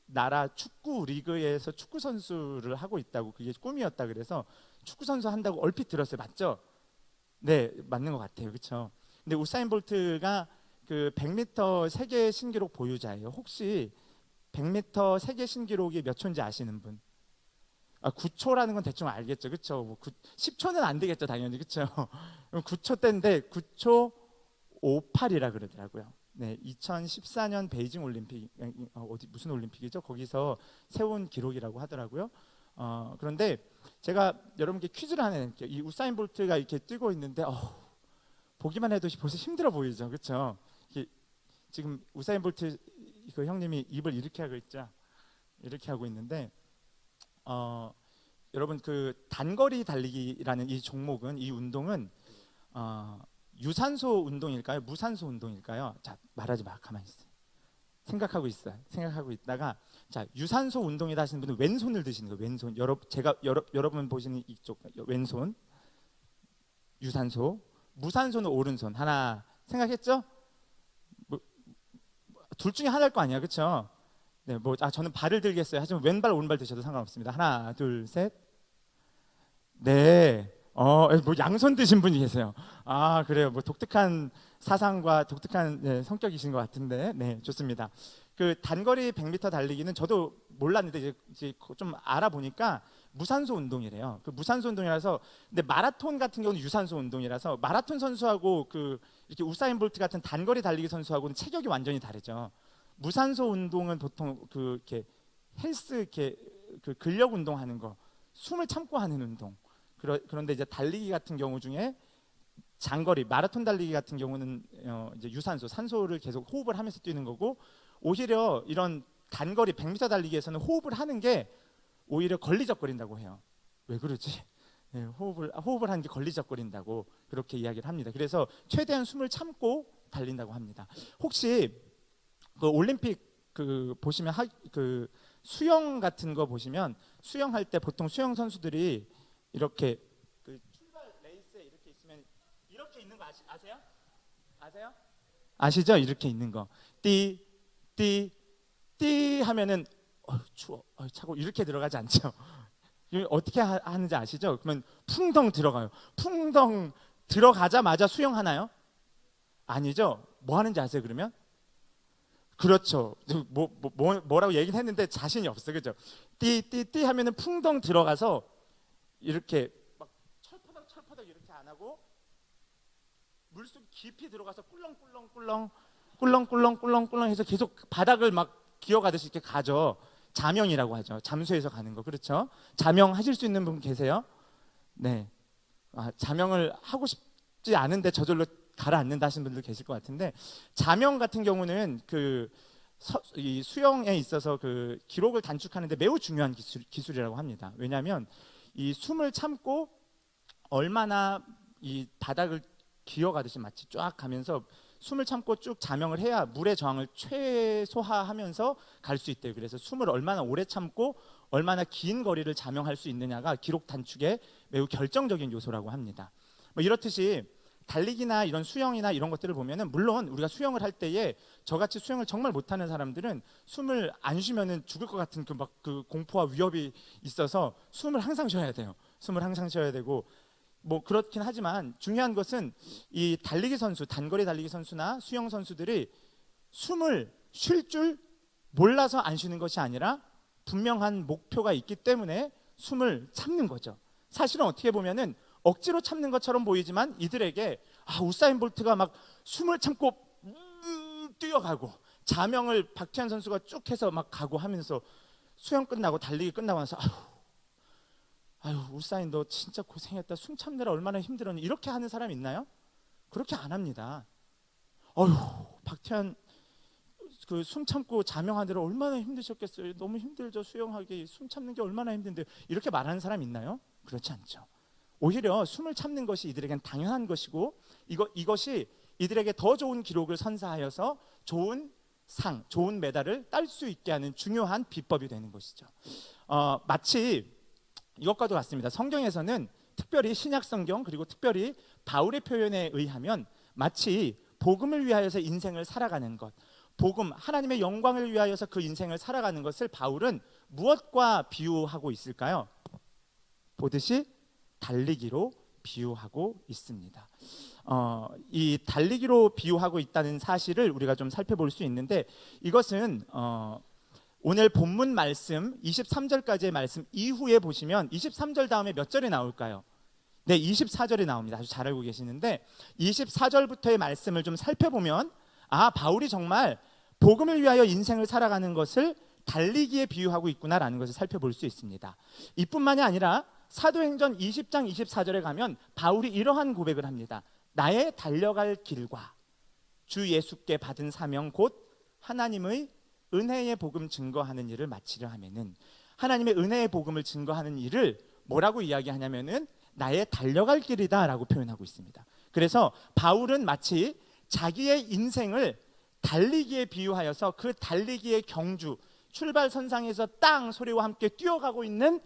나라 축구 리그에서 축구 선수를 하고 있다고 그게 꿈이었다 그래서 축구 선수 한다고 얼핏 들었어요. 맞죠? 네, 맞는 것 같아요. 그렇죠? 근데 우사인 볼트가 그 100m 세계 신기록 보유자예요. 혹시 100m 세계 신기록이 몇 초인지 아시는 분? 9초라는 건 대충 알겠죠, 그렇죠? 10초는 안 되겠죠, 당연히, 그렇죠? 9초 때인데 9초 58이라 그러더라고요. 네, 2014년 베이징 올림픽 무슨 올림픽이죠? 거기서 세운 기록이라고 하더라고요. 그런데 제가 여러분께 퀴즈를 하나 낼게요. 이 우사인 볼트가 이렇게 뛰고 있는데 보기만 해도 벌써 힘들어 보이죠, 그렇죠? 지금 우사인 볼트 그 형님이 입을 이렇게 하고 있죠, 이렇게 하고 있는데. 여러분 단거리 달리기라는 이 종목은 이 운동은 유산소 운동일까요? 무산소 운동일까요? 자, 말하지 마. 가만히 있어요. 생각하고 있다가 자, 유산소 운동이다 하시는 분은 왼손을 드시는 거예요. 왼손. 여러분 보시는 이쪽 왼손. 유산소. 무산소는 오른손. 하나 생각했죠? 둘 중에 하나일 거 아니야. 그렇죠? 네, 저는 발을 들겠어요. 하지만 왼발 오른발 드셔도 상관없습니다. 하나, 둘, 셋. 네, 뭐 양손 드신 분이 계세요. 아, 그래요. 뭐 독특한 사상과 독특한 네, 성격이신 것 같은데, 네, 좋습니다. 그 단거리 100m 달리기는 저도 몰랐는데 이제 좀 알아보니까 무산소 운동이래요. 그 무산소 운동이라서, 근데 마라톤 같은 경우는 유산소 운동이라서 마라톤 선수하고 그 이렇게 우사인 볼트 같은 단거리 달리기 선수하고는 체격이 완전히 다르죠. 무산소 운동은 보통 그 이렇게 헬스 이렇게 그 근력 운동하는 거, 숨을 참고 하는 운동. 그런데 이제 달리기 같은 경우 중에 장거리 마라톤 달리기 같은 경우는 이제 유산소, 산소를 계속 호흡을 하면서 뛰는 거고, 오히려 이런 단거리 100m 달리기에서는 호흡을 하는 게 오히려 걸리적거린다고 해요. 왜 그러지? 네, 호흡을 하는 게 걸리적거린다고 그렇게 이야기를 합니다. 그래서 최대한 숨을 참고 달린다고 합니다. 혹시 그 올림픽 그 보시면 그 수영 같은 거 보시면 수영할 때 보통 수영 선수들이 이렇게 그 출발 레이스에 이렇게 있으면 이렇게 있는 거 아세요? 아세요? 아시죠? 이렇게 있는 거. 띠 하면은 추워, 차고 이렇게 들어가지 않죠. 어떻게 하는지 아시죠? 그러면 풍덩 들어가요. 풍덩 들어가자마자 수영하나요? 아니죠. 뭐 하는지 아세요? 그러면? 그렇죠. 뭐라고 얘기는 했는데 자신이 없어, 그죠? 띠 하면은 풍덩 들어가서 이렇게 막 철퍼덕 이렇게 안 하고 물속 깊이 들어가서 꿀렁꿀렁 해서 계속 바닥을 막 기어가듯이 이렇게 가죠. 자명이라고 하죠. 잠수해서 가는 거, 그렇죠? 자명 하실 수 있는 분 계세요? 네. 자명을 하고 싶지 않은데 저절로 가라앉는다 하시는 분들 계실 것 같은데, 자명 같은 경우는 이 수영에 있어서 그 기록을 단축하는데 매우 중요한 기술이라고 합니다. 왜냐하면 이 숨을 참고 얼마나 이 바닥을 기어가듯이 마치 쫙 가면서 숨을 참고 쭉 자명을 해야 물의 저항을 최소화하면서 갈 수 있대요. 그래서 숨을 얼마나 오래 참고 얼마나 긴 거리를 자명할 수 있느냐가 기록 단축에 매우 결정적인 요소라고 합니다. 뭐 이렇듯이 달리기나 이런 수영이나 이런 것들을 보면은, 물론 우리가 수영을 할 때에 저같이 수영을 정말 못하는 사람들은 숨을 안 쉬면은 죽을 것 같은 그 공포와 위협이 있어서 숨을 항상 쉬어야 돼요. 숨을 항상 쉬어야 되고, 뭐 그렇긴 하지만 중요한 것은 이 달리기 선수, 단거리 달리기 선수나 수영 선수들이 숨을 쉴 줄 몰라서 안 쉬는 것이 아니라 분명한 목표가 있기 때문에 숨을 참는 거죠. 사실은 어떻게 보면은 억지로 참는 것처럼 보이지만 이들에게 우사인 볼트가 막 숨을 참고 뛰어가고 자명을 박태환 선수가 쭉 해서 막 가고 하면서 수영 끝나고 달리기 끝나고 나서 우사인 너 진짜 고생했다, 숨 참느라 얼마나 힘들었니, 이렇게 하는 사람 있나요? 그렇게 안 합니다. 박태환 그 숨 참고 자명하느라 얼마나 힘드셨겠어요. 너무 힘들죠, 수영하기. 숨 참는 게 얼마나 힘든데, 이렇게 말하는 사람 있나요? 그렇지 않죠. 오히려 숨을 참는 것이 이들에겐 당연한 것이고, 이것이 이들에게 더 좋은 기록을 선사하여서 좋은 상, 좋은 메달을 딸 수 있게 하는 중요한 비법이 되는 것이죠. 마치 이것과도 같습니다. 성경에서는 특별히 신약 성경, 그리고 특별히 바울의 표현에 의하면 마치 복음을 위하여서 인생을 살아가는 것, 복음, 하나님의 영광을 위하여서 그 인생을 살아가는 것을 바울은 무엇과 비유하고 있을까요? 보듯이 달리기로 비유하고 있습니다. 이 달리기로 비유하고 있다는 사실을 우리가 좀 살펴볼 수 있는데, 이것은 오늘 본문 말씀 23절까지의 말씀 이후에 보시면 23절 다음에 몇 절이 나올까요? 네, 24절이 나옵니다. 아주 잘 알고 계시는데 24절부터의 말씀을 좀 살펴보면 바울이 정말 복음을 위하여 인생을 살아가는 것을 달리기에 비유하고 있구나라는 것을 살펴볼 수 있습니다. 이뿐만이 아니라 사도행전 20장 24절에 가면 바울이 이러한 고백을 합니다. 나의 달려갈 길과 주 예수께 받은 사명 곧 하나님의 은혜의 복음 증거하는 일을 마치려 하면은, 하나님의 은혜의 복음을 증거하는 일을 뭐라고 이야기하냐면은 나의 달려갈 길이다라고 표현하고 있습니다. 그래서 바울은 마치 자기의 인생을 달리기에 비유하여서 그 달리기의 경주, 출발선상에서 땅 소리와 함께 뛰어가고 있는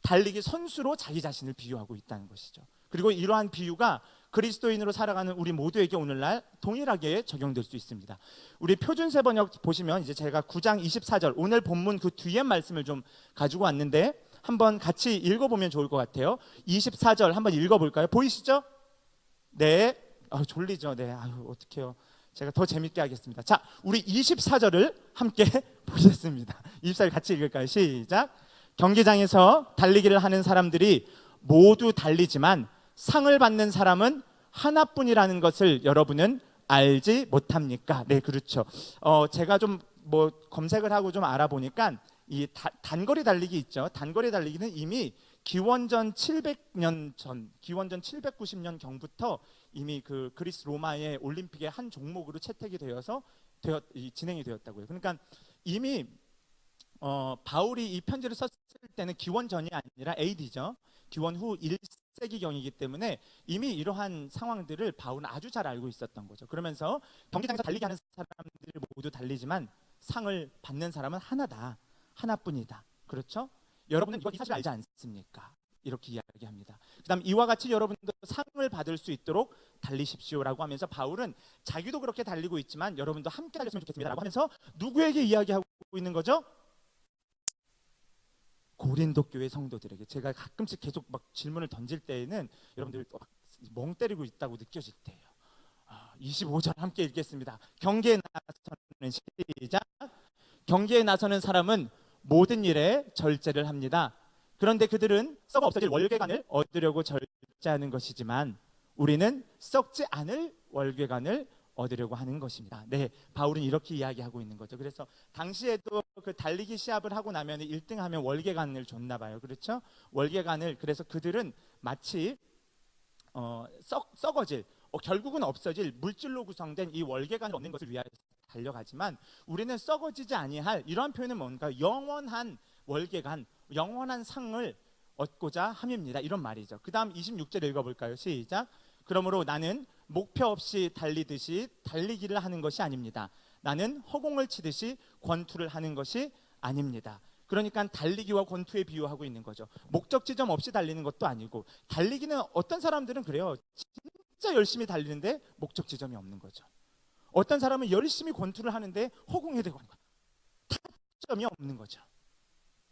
달리기 선수로 자기 자신을 비유하고 있다는 것이죠. 그리고 이러한 비유가 그리스도인으로 살아가는 우리 모두에게 오늘날 동일하게 적용될 수 있습니다. 우리 표준세 번역 보시면 이제 제가 9장 24절 오늘 본문 그 뒤에 말씀을 좀 가지고 왔는데, 한번 같이 읽어보면 좋을 것 같아요. 24절 한번 읽어볼까요? 보이시죠? 네. 졸리죠? 네. 어떡해요. 제가 더 재밌게 하겠습니다. 자, 우리 24절을 함께 보셨습니다. 24절 같이 읽을까요? 시작. 경기장에서 달리기를 하는 사람들이 모두 달리지만 상을 받는 사람은 하나뿐이라는 것을 여러분은 알지 못합니까? 네, 그렇죠. 제가 좀 검색을 하고 좀 알아보니까 이 단거리 달리기 있죠. 단거리 달리기는 이미 기원전 700년 전, 기원전 790년 경부터 이미 그 그리스 로마의 올림픽의 한 종목으로 채택이 진행이 되었다고요. 그러니까 이미 바울이 이 편지를 썼을 때는 기원전이 아니라 AD죠. 기원 후 1세기경이기 때문에 이미 이러한 상황들을 바울은 아주 잘 알고 있었던 거죠. 그러면서 경기장에서 달리기 하는 사람들 모두 달리지만 상을 받는 사람은 하나다. 하나뿐이다. 그렇죠? 여러분은 이 사실 알지 않습니까? 이렇게 이야기합니다. 그다음 이와 같이 여러분도 상을 받을 수 있도록 달리십시오라고 하면서 바울은 자기도 그렇게 달리고 있지만 여러분도 함께 달렸으면 좋겠습니다라고 하면서 누구에게 이야기하고 있는 거죠? 고린도 교회 성도들에게. 제가 가끔씩 계속 막 질문을 던질 때에는 여러분들 멍 때리고 있다고 느껴질 때예요. 25절 함께 읽겠습니다. 경계에 나서는 시작. 경계에 나서는 사람은 모든 일에 절제를 합니다. 그런데 그들은 썩어 없어질 월계관을 얻으려고 절제하는 것이지만 우리는 썩지 않을 월계관을 얻으려고 하는 것입니다. 네, 바울은 이렇게 이야기하고 있는 거죠. 그래서 당시에도 그 달리기 시합을 하고 나면 1등하면 월계관을 줬나 봐요. 그렇죠? 월계관을. 그래서 그들은 마치 썩어질 결국은 없어질 물질로 구성된 이 월계관을 얻는 것을 위하여 달려가지만 우리는 썩어지지 아니할, 이러한 표현은 뭔가 영원한 월계관, 영원한 상을 얻고자 함입니다. 이런 말이죠. 그 다음 26절 읽어볼까요? 시작. 그러므로 나는 목표 없이 달리듯이 달리기를 하는 것이 아닙니다. 나는 허공을 치듯이 권투를 하는 것이 아닙니다. 그러니까 달리기와 권투에 비유하고 있는 거죠. 목적 지점 없이 달리는 것도 아니고, 달리기는 어떤 사람들은 그래요. 진짜 열심히 달리는데 목적 지점이 없는 거죠. 어떤 사람은 열심히 권투를 하는데 허공에 대고 하는 거예요. 타점이 없는 거죠.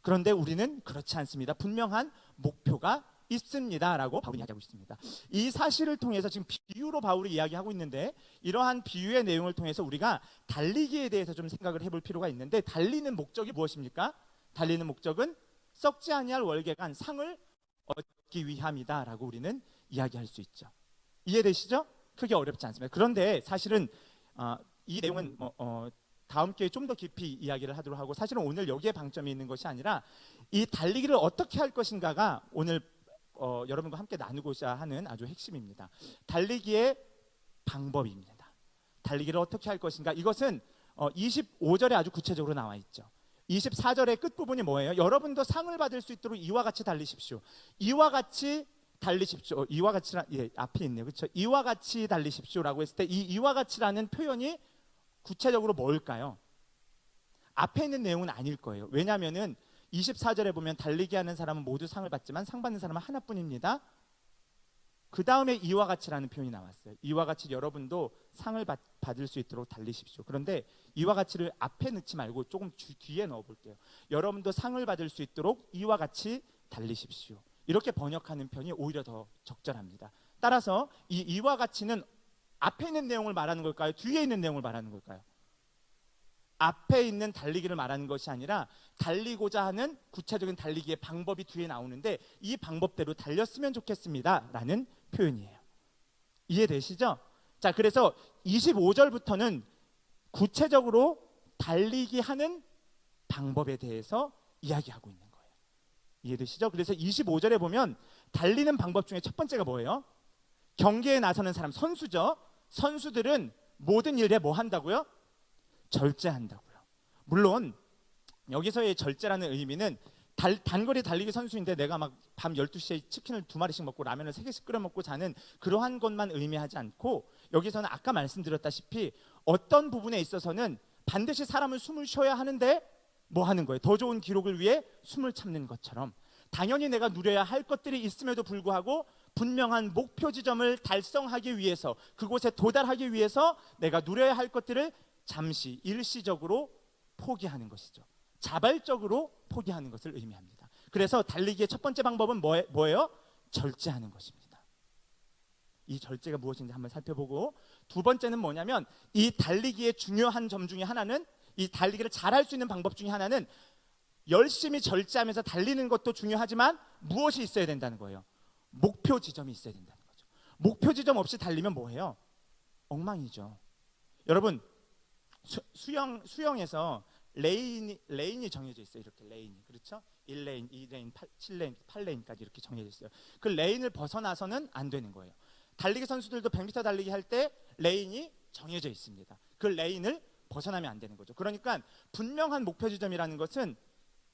그런데 우리는 그렇지 않습니다. 분명한 목표가 있습니다라고 바울이 이야기하고 있습니다. 이 사실을 통해서 지금 비유로 바울이 이야기하고 있는데, 이러한 비유의 내용을 통해서 우리가 달리기에 대해서 좀 생각을 해볼 필요가 있는데, 달리는 목적이 무엇입니까? 달리는 목적은 썩지 아니할 월계관, 상을 얻기 위함이다라고 우리는 이야기할 수 있죠. 이해되시죠? 크게 어렵지 않습니다. 그런데 사실은 이 내용은 다음 기회에 좀 더 깊이 이야기를 하도록 하고, 사실은 오늘 여기에 방점이 있는 것이 아니라 이 달리기를 어떻게 할 것인가가 오늘 여러분과 함께 나누고자 하는 아주 핵심입니다. 달리기의 방법입니다. 달리기를 어떻게 할 것인가, 이것은 25절에 아주 구체적으로 나와 있죠. 24절의 끝부분이 뭐예요? 여러분도 상을 받을 수 있도록 이와 같이 달리십시오. 이와 같이 달리십시오. 이와 같이라, 앞에 있네요. 그렇죠? 이와 같이 달리십시오라고 했을 때 이 이와 같이라는 표현이 구체적으로 뭘까요? 앞에 있는 내용은 아닐 거예요. 왜냐하면은 24절에 보면 달리기 하는 사람은 모두 상을 받지만 상 받는 사람은 하나뿐입니다. 그 다음에 이와 같이라는 표현이 나왔어요. 이와 같이 여러분도 상을 받을 수 있도록 달리십시오. 그런데 이와 같이를 앞에 넣지 말고 조금 뒤에 넣어볼게요. 여러분도 상을 받을 수 있도록 이와 같이 달리십시오. 이렇게 번역하는 편이 오히려 더 적절합니다. 따라서 이와 같이는 앞에 있는 내용을 말하는 걸까요? 뒤에 있는 내용을 말하는 걸까요? 앞에 있는 달리기를 말하는 것이 아니라 달리고자 하는 구체적인 달리기의 방법이 뒤에 나오는데, 이 방법대로 달렸으면 좋겠습니다 라는 표현이에요. 이해되시죠? 자, 그래서 25절부터는 구체적으로 달리기 하는 방법에 대해서 이야기하고 있는 거예요. 이해되시죠? 그래서 25절에 보면 달리는 방법 중에 첫 번째가 뭐예요? 경기에 나서는 사람, 선수죠. 선수들은 모든 일에 뭐 한다고요? 절제한다고요. 물론 여기서의 절제라는 의미는 단거리 달리기 선수인데 내가 막 밤 12시에 치킨을 2마리씩 먹고 라면을 3개씩 끓여 먹고 자는 그러한 것만 의미하지 않고, 여기서는 아까 말씀드렸다시피 어떤 부분에 있어서는 반드시 사람은 숨을 쉬어야 하는데 뭐 하는 거예요? 더 좋은 기록을 위해 숨을 참는 것처럼, 당연히 내가 누려야 할 것들이 있음에도 불구하고 분명한 목표 지점을 달성하기 위해서, 그곳에 도달하기 위해서 내가 누려야 할 것들을 잠시 일시적으로 포기하는 것이죠. 자발적으로 포기하는 것을 의미합니다. 그래서 달리기의 첫 번째 방법은 뭐예요? 절제하는 것입니다. 이 절제가 무엇인지 한번 살펴보고, 두 번째는 뭐냐면 이 달리기의 중요한 점 중에 하나는, 이 달리기를 잘할 수 있는 방법 중에 하나는 열심히 절제하면서 달리는 것도 중요하지만 무엇이 있어야 된다는 거예요? 목표 지점이 있어야 된다는 거죠. 목표 지점 없이 달리면 뭐예요? 엉망이죠. 여러분, 수영에서 레인이 정해져 있어요. 이렇게 레인이, 그렇죠? 1레인, 2레인, 7레인, 8레인까지 이렇게 정해져 있어요. 그 레인을 벗어나서는 안 되는 거예요. 달리기 선수들도 100m 달리기 할 때 레인이 정해져 있습니다. 그 레인을 벗어나면 안 되는 거죠. 그러니까 분명한 목표 지점이라는 것은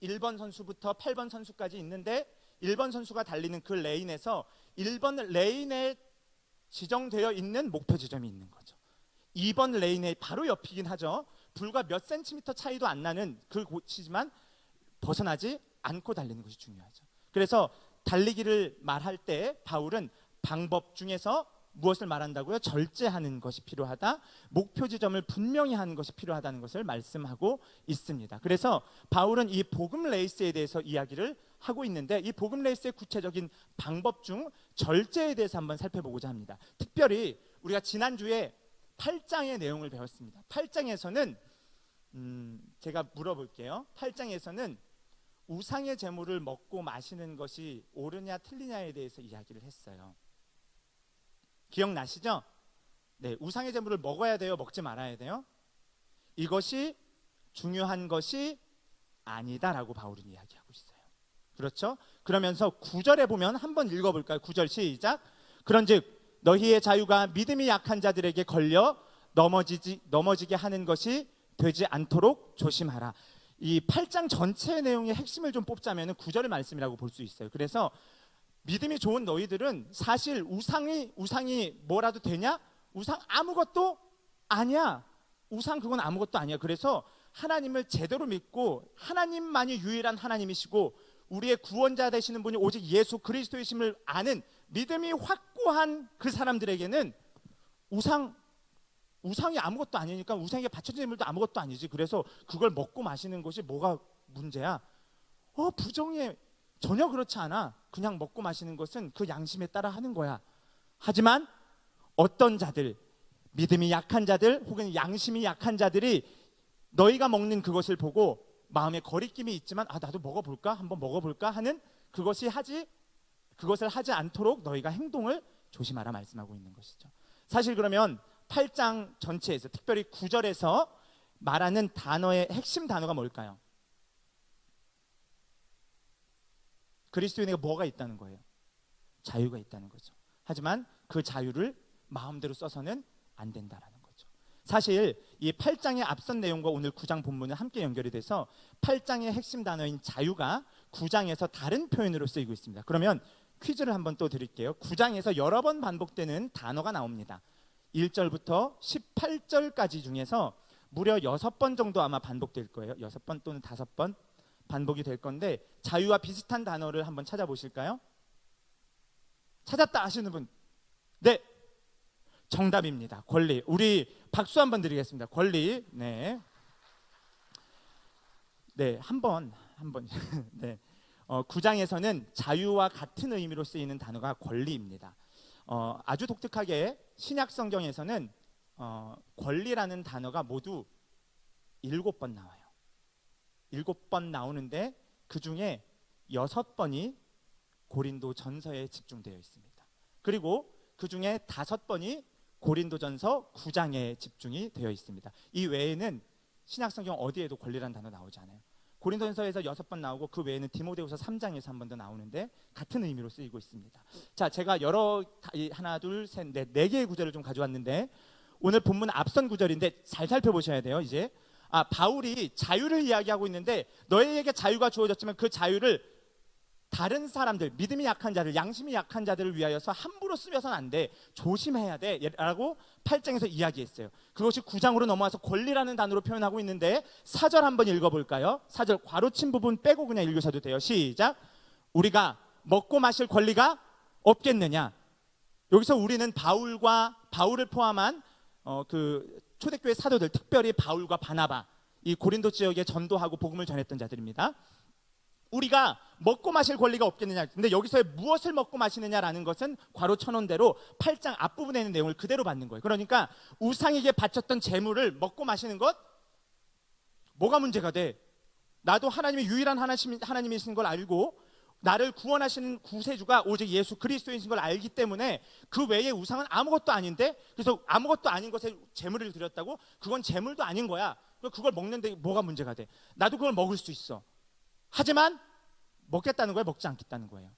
1번 선수부터 8번 선수까지 있는데, 1번 선수가 달리는 그 레인에서 1번 레인에 지정되어 있는 목표 지점이 있는 거죠. 2번 레인에 바로 옆이긴 하죠. 불과 몇 센티미터 차이도 안 나는 그 곳이지만 벗어나지 않고 달리는 것이 중요하죠. 그래서 달리기를 말할 때 바울은 방법 중에서 무엇을 말한다고요? 절제하는 것이 필요하다, 목표 지점을 분명히 하는 것이 필요하다는 것을 말씀하고 있습니다. 그래서 바울은 이 복음 레이스에 대해서 이야기를 하고 있는데, 이 복음 레이스의 구체적인 방법 중 절제에 대해서 한번 살펴보고자 합니다. 특별히 우리가 지난주에 8장의 내용을 배웠습니다. 8장에서는 제가 물어볼게요. 8장에서는 우상의 제물을 먹고 마시는 것이 옳으냐 틀리냐에 대해서 이야기를 했어요. 기억나시죠? 네, 우상의 제물을 먹어야 돼요, 먹지 말아야 돼요? 이것이 중요한 것이 아니다라고 바울은 이야기하고 있어요. 그렇죠? 그러면서 9절에 보면 한번 읽어볼까요? 9절 시작. 그런즉 너희의 자유가 믿음이 약한 자들에게 걸려 넘어지게 하는 것이 되지 않도록 조심하라. 이 8장 전체 내용의 핵심을 좀 뽑자면 9절의 말씀이라고 볼 수 있어요. 그래서 믿음이 좋은 너희들은 사실 우상이 뭐라도 되냐? 우상 아무것도 아니야. 우상 그건 아무것도 아니야. 그래서 하나님을 제대로 믿고 하나님만이 유일한 하나님이시고 우리의 구원자 되시는 분이 오직 예수 그리스도이심을 아는 믿음이 확고한 그 사람들에게는 우상이 아무것도 아니니까 우상에게 바쳐진 제물도 아무것도 아니지. 그래서 그걸 먹고 마시는 것이 뭐가 문제야? 부정해. 전혀 그렇지 않아. 그냥 먹고 마시는 것은 그 양심에 따라 하는 거야. 하지만 어떤 자들, 믿음이 약한 자들 혹은 양심이 약한 자들이 너희가 먹는 그것을 보고 마음에 거리낌이 있지만 나도 먹어볼까? 한번 먹어볼까? 하는 그것을 하지 않도록 너희가 행동을 조심하라 말씀하고 있는 것이죠. 사실 그러면 8장 전체에서 특별히 9절에서 말하는 단어의 핵심 단어가 뭘까요? 그리스도인에게 뭐가 있다는 거예요? 자유가 있다는 거죠. 하지만 그 자유를 마음대로 써서는 안 된다라는 거죠. 사실 이 8장의 앞선 내용과 오늘 9장 본문은 함께 연결이 돼서 8장의 핵심 단어인 자유가 9장에서 다른 표현으로 쓰이고 있습니다. 그러면 퀴즈를 한번 또 드릴게요. 9장에서 여러 번 반복되는 단어가 나옵니다. 1절부터 18절까지 중에서 무려 6번 정도 아마 반복될 거예요. 6번 또는 5번 반복이 될 건데 자유와 비슷한 단어를 한번 찾아보실까요? 찾았다 하시는 분? 네, 정답입니다. 권리. 우리 박수 한번 드리겠습니다. 권리. 네, 한번 네. 9장에서는 자유와 같은 의미로 쓰이는 단어가 권리입니다. 아주 독특하게 신약 성경에서는 권리라는 단어가 모두 7번 나와요. 7번 나오는데 그 중에 6번이 고린도 전서에 집중되어 있습니다. 그리고 그 중에 5번이 고린도 전서 9장에 집중이 되어 있습니다. 이 외에는 신약 성경 어디에도 권리라는 단어 나오지 않아요. 고린도 전서에서 6번 나오고 그 외에는 디모데후서 3장에서 한 번 더 나오는데 같은 의미로 쓰이고 있습니다. 자, 제가 하나, 둘, 셋, 넷, 4개의 구절을 좀 가져왔는데 오늘 본문 앞선 구절인데 잘 살펴보셔야 돼요. 이제 바울이 자유를 이야기하고 있는데 너희에게 자유가 주어졌지만 그 자유를 다른 사람들, 믿음이 약한 자들, 양심이 약한 자들을 위하여서 함부로 쓰면서는 안 돼. 조심해야 돼 라고 8장에서 이야기했어요. 그것이 9장으로 넘어와서 권리라는 단어로 표현하고 있는데 4절 한번 읽어볼까요? 4절 괄호친 부분 빼고 그냥 읽으셔도 돼요. 시작. 우리가 먹고 마실 권리가 없겠느냐. 여기서 우리는 바울을 포함한 그 초대교회 사도들, 특별히 바울과 바나바, 이 고린도 지역에 전도하고 복음을 전했던 자들입니다. 우리가 먹고 마실 권리가 없겠느냐. 근데 여기서 무엇을 먹고 마시느냐라는 것은 괄호 쳐놓은 대로 8장 앞부분에 있는 내용을 그대로 받는 거예요. 그러니까 우상에게 바쳤던 재물을 먹고 마시는 것, 뭐가 문제가 돼? 나도 하나님의 유일한 하나님이신 걸 알고 나를 구원하시는 구세주가 오직 예수 그리스도이신 걸 알기 때문에 그 외의 우상은 아무것도 아닌데, 그래서 아무것도 아닌 것에 재물을 드렸다고? 그건 재물도 아닌 거야. 그걸 먹는데 뭐가 문제가 돼? 나도 그걸 먹을 수 있어. 하지만 먹겠다는 거예요? 먹지 않겠다는 거예요?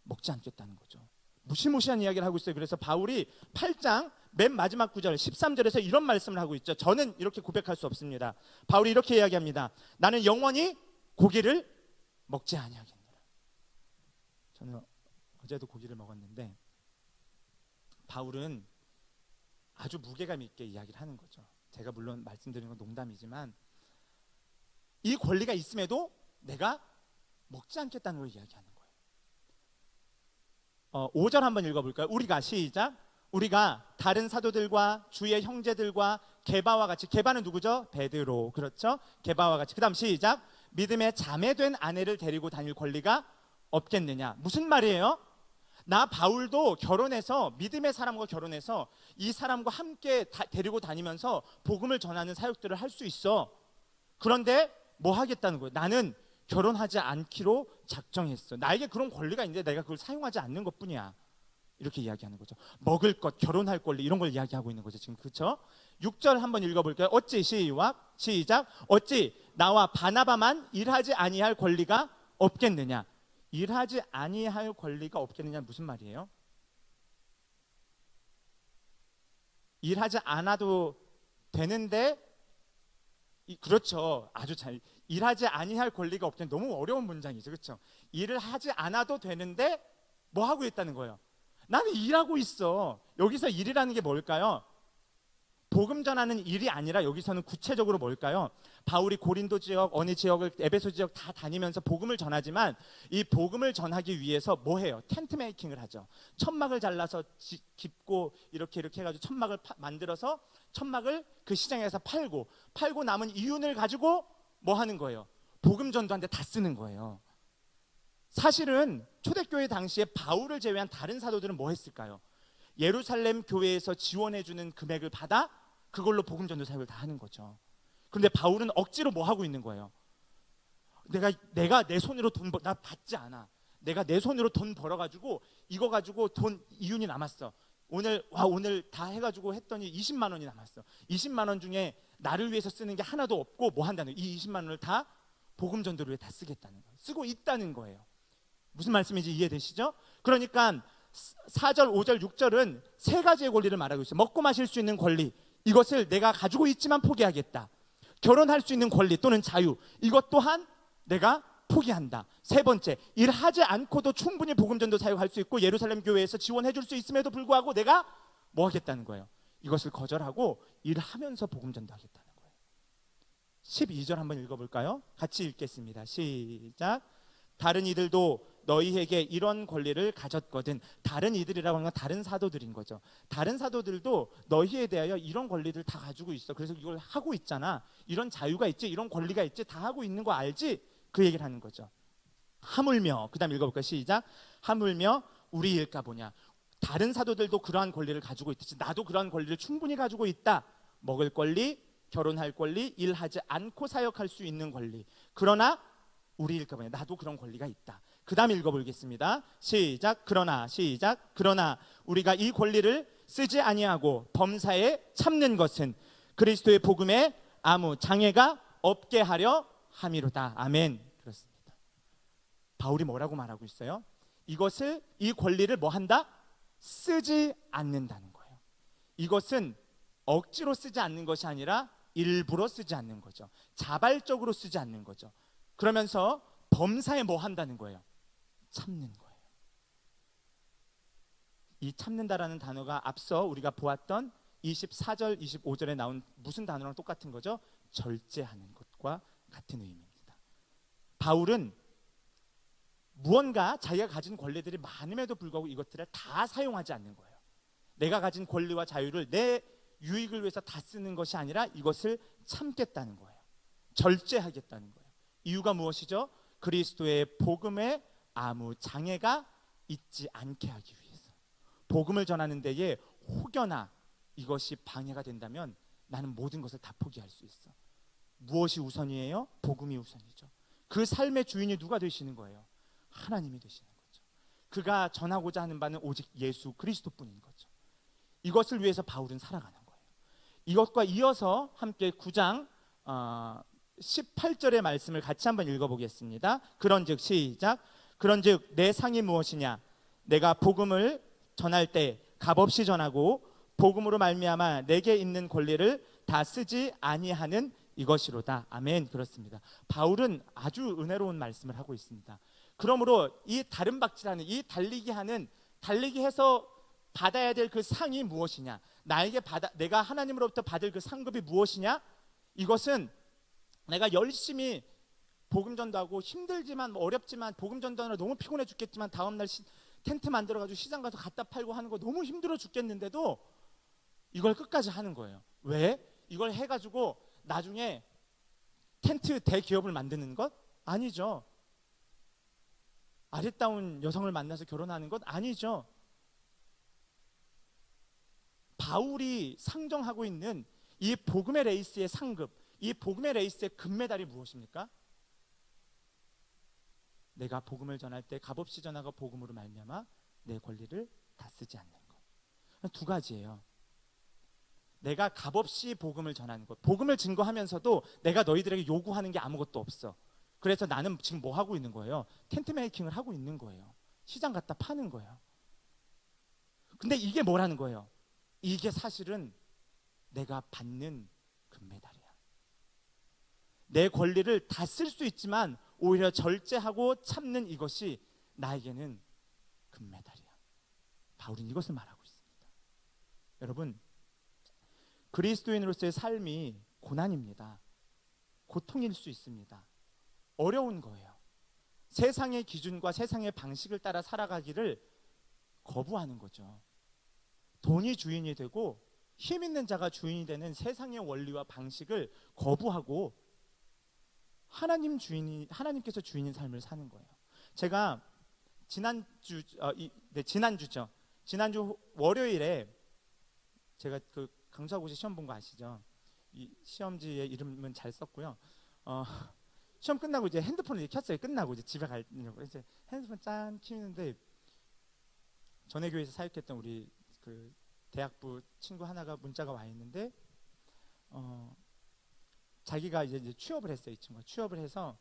먹지 않겠다는 거죠. 무시무시한 이야기를 하고 있어요. 그래서 바울이 8장 맨 마지막 구절 13절에서 이런 말씀을 하고 있죠. 저는 이렇게 고백할 수 없습니다. 바울이 이렇게 이야기합니다. 나는 영원히 고기를 먹지 아니하겠노라. 저는 어제도 고기를 먹었는데 바울은 아주 무게감 있게 이야기를 하는 거죠. 제가 물론 말씀드리는 건 농담이지만 이 권리가 있음에도 내가 먹지 않겠다는 걸 이야기하는 거예요. 5절 한번 읽어볼까요? 우리가 시작. 우리가 다른 사도들과 주의 형제들과 게바와 같이, 게바는 누구죠? 베드로, 그렇죠? 게바와 같이. 그 다음 시작. 믿음의 자매된 아내를 데리고 다닐 권리가 없겠느냐. 무슨 말이에요? 나 바울도 결혼해서, 믿음의 사람과 결혼해서 이 사람과 함께 데리고 다니면서 복음을 전하는 사역들을 할 수 있어. 그런데 뭐 하겠다는 거예요? 나는 결혼하지 않기로 작정했어. 나에게 그런 권리가 있는데 내가 그걸 사용하지 않는 것뿐이야. 이렇게 이야기하는 거죠. 먹을 것, 결혼할 권리, 이런 걸 이야기하고 있는 거죠 지금. 그렇죠? 6절 한번 읽어볼까요? 어찌 시작. 어찌 나와 바나바만 일하지 아니할 권리가 없겠느냐. 일하지 아니할 권리가 없겠느냐, 무슨 말이에요? 일하지 않아도 되는데, 그렇죠. 아주 잘. 일하지 아니할 권리가 없겠느냐. 너무 어려운 문장이죠. 그렇죠? 일을 하지 않아도 되는데 뭐 하고 있다는 거예요? 나는 일하고 있어. 여기서 일이라는 게 뭘까요? 복음 전하는 일이 아니라 여기서는 구체적으로 뭘까요? 바울이 고린도 지역, 어느 지역을, 에베소 지역 다 다니면서 복음을 전하지만 이 복음을 전하기 위해서 뭐 해요? 텐트 메이킹을 하죠. 천막을 잘라서 깁고 이렇게 해가지고 천막을 만들어서 천막을 그 시장에서 팔고 남은 이윤을 가지고 뭐 하는 거예요? 복음 전도하는데 다 쓰는 거예요. 사실은 초대교회 당시에 바울을 제외한 다른 사도들은 뭐 했을까요? 예루살렘 교회에서 지원해주는 금액을 받아 그걸로 복음 전도 사역을 다 하는 거죠. 그런데 바울은 억지로 뭐 하고 있는 거예요? 내가 내 손으로 나 받지 않아. 내가 내 손으로 돈 벌어가지고 이거 가지고 돈 이윤이 남았어. 오늘 다 해가지고 했더니 20만 원이 남았어. 20만 원 중에 나를 위해서 쓰는 게 하나도 없고 뭐 한다는 거예요? 이 20만 원을 다 복음 전도를 위해 다 쓰겠다는 거예요. 쓰고 있다는 거예요. 무슨 말씀인지 이해되시죠? 그러니까 4절, 5절, 6절은 세 가지의 권리를 말하고 있어요. 먹고 마실 수 있는 권리, 이것을 내가 가지고 있지만 포기하겠다. 결혼할 수 있는 권리 또는 자유, 이것 또한 내가 포기한다. 세 번째, 일하지 않고도 충분히 복음전도 사역할 수 있고 예루살렘 교회에서 지원해 줄 수 있음에도 불구하고 내가 뭐 하겠다는 거예요? 이것을 거절하고 일하면서 복음전도 하겠다는 거예요. 12절 한번 읽어볼까요? 같이 읽겠습니다. 시작. 다른 이들도 너희에게 이런 권리를 가졌거든. 다른 이들이라고 하는 건 다른 사도들인 거죠. 다른 사도들도 너희에 대하여 이런 권리들 다 가지고 있어. 그래서 이걸 하고 있잖아. 이런 자유가 있지, 이런 권리가 있지, 다 하고 있는 거 알지? 그 얘기를 하는 거죠. 하물며, 그 다음 읽어볼까요? 시작. 하물며 우리 일까 보냐. 다른 사도들도 그러한 권리를 가지고 있듯이 나도 그러한 권리를 충분히 가지고 있다. 먹을 권리, 결혼할 권리, 일하지 않고 사역할 수 있는 권리. 그러나 우리 일까 보냐. 나도 그런 권리가 있다. 그 다음 읽어보겠습니다. 시작. 그러나 우리가 이 권리를 쓰지 아니하고 범사에 참는 것은 그리스도의 복음에 아무 장애가 없게 하려 함이로다. 아멘. 그렇습니다. 바울이 뭐라고 말하고 있어요? 이 권리를 뭐 한다? 쓰지 않는다는 거예요. 이것은 억지로 쓰지 않는 것이 아니라 일부러 쓰지 않는 거죠. 자발적으로 쓰지 않는 거죠. 그러면서 범사에 뭐 한다는 거예요? 참는 거예요. 이 참는다라는 단어가 앞서 우리가 보았던 24절, 25절에 나온 무슨 단어랑 똑같은 거죠? 절제하는 것과 같은 의미입니다. 바울은 무언가 자기가 가진 권리들이 많음에도 불구하고 이것들을 다 사용하지 않는 거예요. 내가 가진 권리와 자유를 내 유익을 위해서 다 쓰는 것이 아니라 이것을 참겠다는 거예요. 절제하겠다는 거예요. 이유가 무엇이죠? 그리스도의 복음에 아무 장애가 있지 않게 하기 위해서. 복음을 전하는 데에 혹여나 이것이 방해가 된다면 나는 모든 것을 다 포기할 수 있어. 무엇이 우선이에요? 복음이 우선이죠. 그 삶의 주인이 누가 되시는 거예요? 하나님이 되시는 거죠. 그가 전하고자 하는 바는 오직 예수 그리스도뿐인 거죠. 이것을 위해서 바울은 살아가는 거예요. 이것과 이어서 함께 9장 18절의 말씀을 같이 한번 읽어보겠습니다. 그런즉 시작. 그런즉 내 상이 무엇이냐? 내가 복음을 전할 때 값없이 전하고 복음으로 말미암아 내게 있는 권리를 다 쓰지 아니하는 이것이로다. 아멘. 그렇습니다. 바울은 아주 은혜로운 말씀을 하고 있습니다. 그러므로 이 다른 박질하는, 이 달리기 해서 받아야 될 그 상이 무엇이냐? 내가 하나님으로부터 받을 그 상급이 무엇이냐? 이것은 내가 열심히 복음 전도하고 힘들지만 어렵지만 복음 전도하느라 너무 피곤해 죽겠지만 다음날 텐트 만들어가지고 시장 가서 갖다 팔고 하는 거 너무 힘들어 죽겠는데도 이걸 끝까지 하는 거예요. 왜? 이걸 해가지고 나중에 텐트 대기업을 만드는 것? 아니죠. 아리따운 여성을 만나서 결혼하는 것? 아니죠. 바울이 상정하고 있는 이 복음의 레이스의 상급, 이 복음의 레이스의 금메달이 무엇입니까? 내가 복음을 전할 때 값없이 전하고 복음으로 말미암아 내 권리를 다 쓰지 않는 것. 두 가지예요. 내가 값없이 복음을 전하는 것. 복음을 증거하면서도 내가 너희들에게 요구하는 게 아무것도 없어. 그래서 나는 지금 뭐 하고 있는 거예요? 텐트 메이킹을 하고 있는 거예요. 시장 갖다 파는 거예요. 근데 이게 뭐라는 거예요? 이게 사실은 내가 받는 금메달이야. 내 권리를 다 쓸 수 있지만 오히려 절제하고 참는 이것이 나에게는 금메달이야. 바울은 이것을 말하고 있습니다. 여러분, 그리스도인으로서의 삶이 고난입니다. 고통일 수 있습니다. 어려운 거예요. 세상의 기준과 세상의 방식을 따라 살아가기를 거부하는 거죠. 돈이 주인이 되고 힘 있는 자가 주인이 되는 세상의 원리와 방식을 거부하고 하나님께서 주인인 삶을 사는 거예요. 제가 지난주 월요일에 제가 그 강사고시 시험 본 거 아시죠? 이 시험지의 이름은 잘 썼고요. 시험 끝나고 이제 핸드폰을 켰어요. 끝나고 이제 집에 가려고 이제 핸드폰 짠 키우는데 전에 교회에서 사역했던 우리 그 대학부 친구 하나가 문자가 와 있는데 자기가 이제 취업을 했어요. 이 친구가 취업을 해서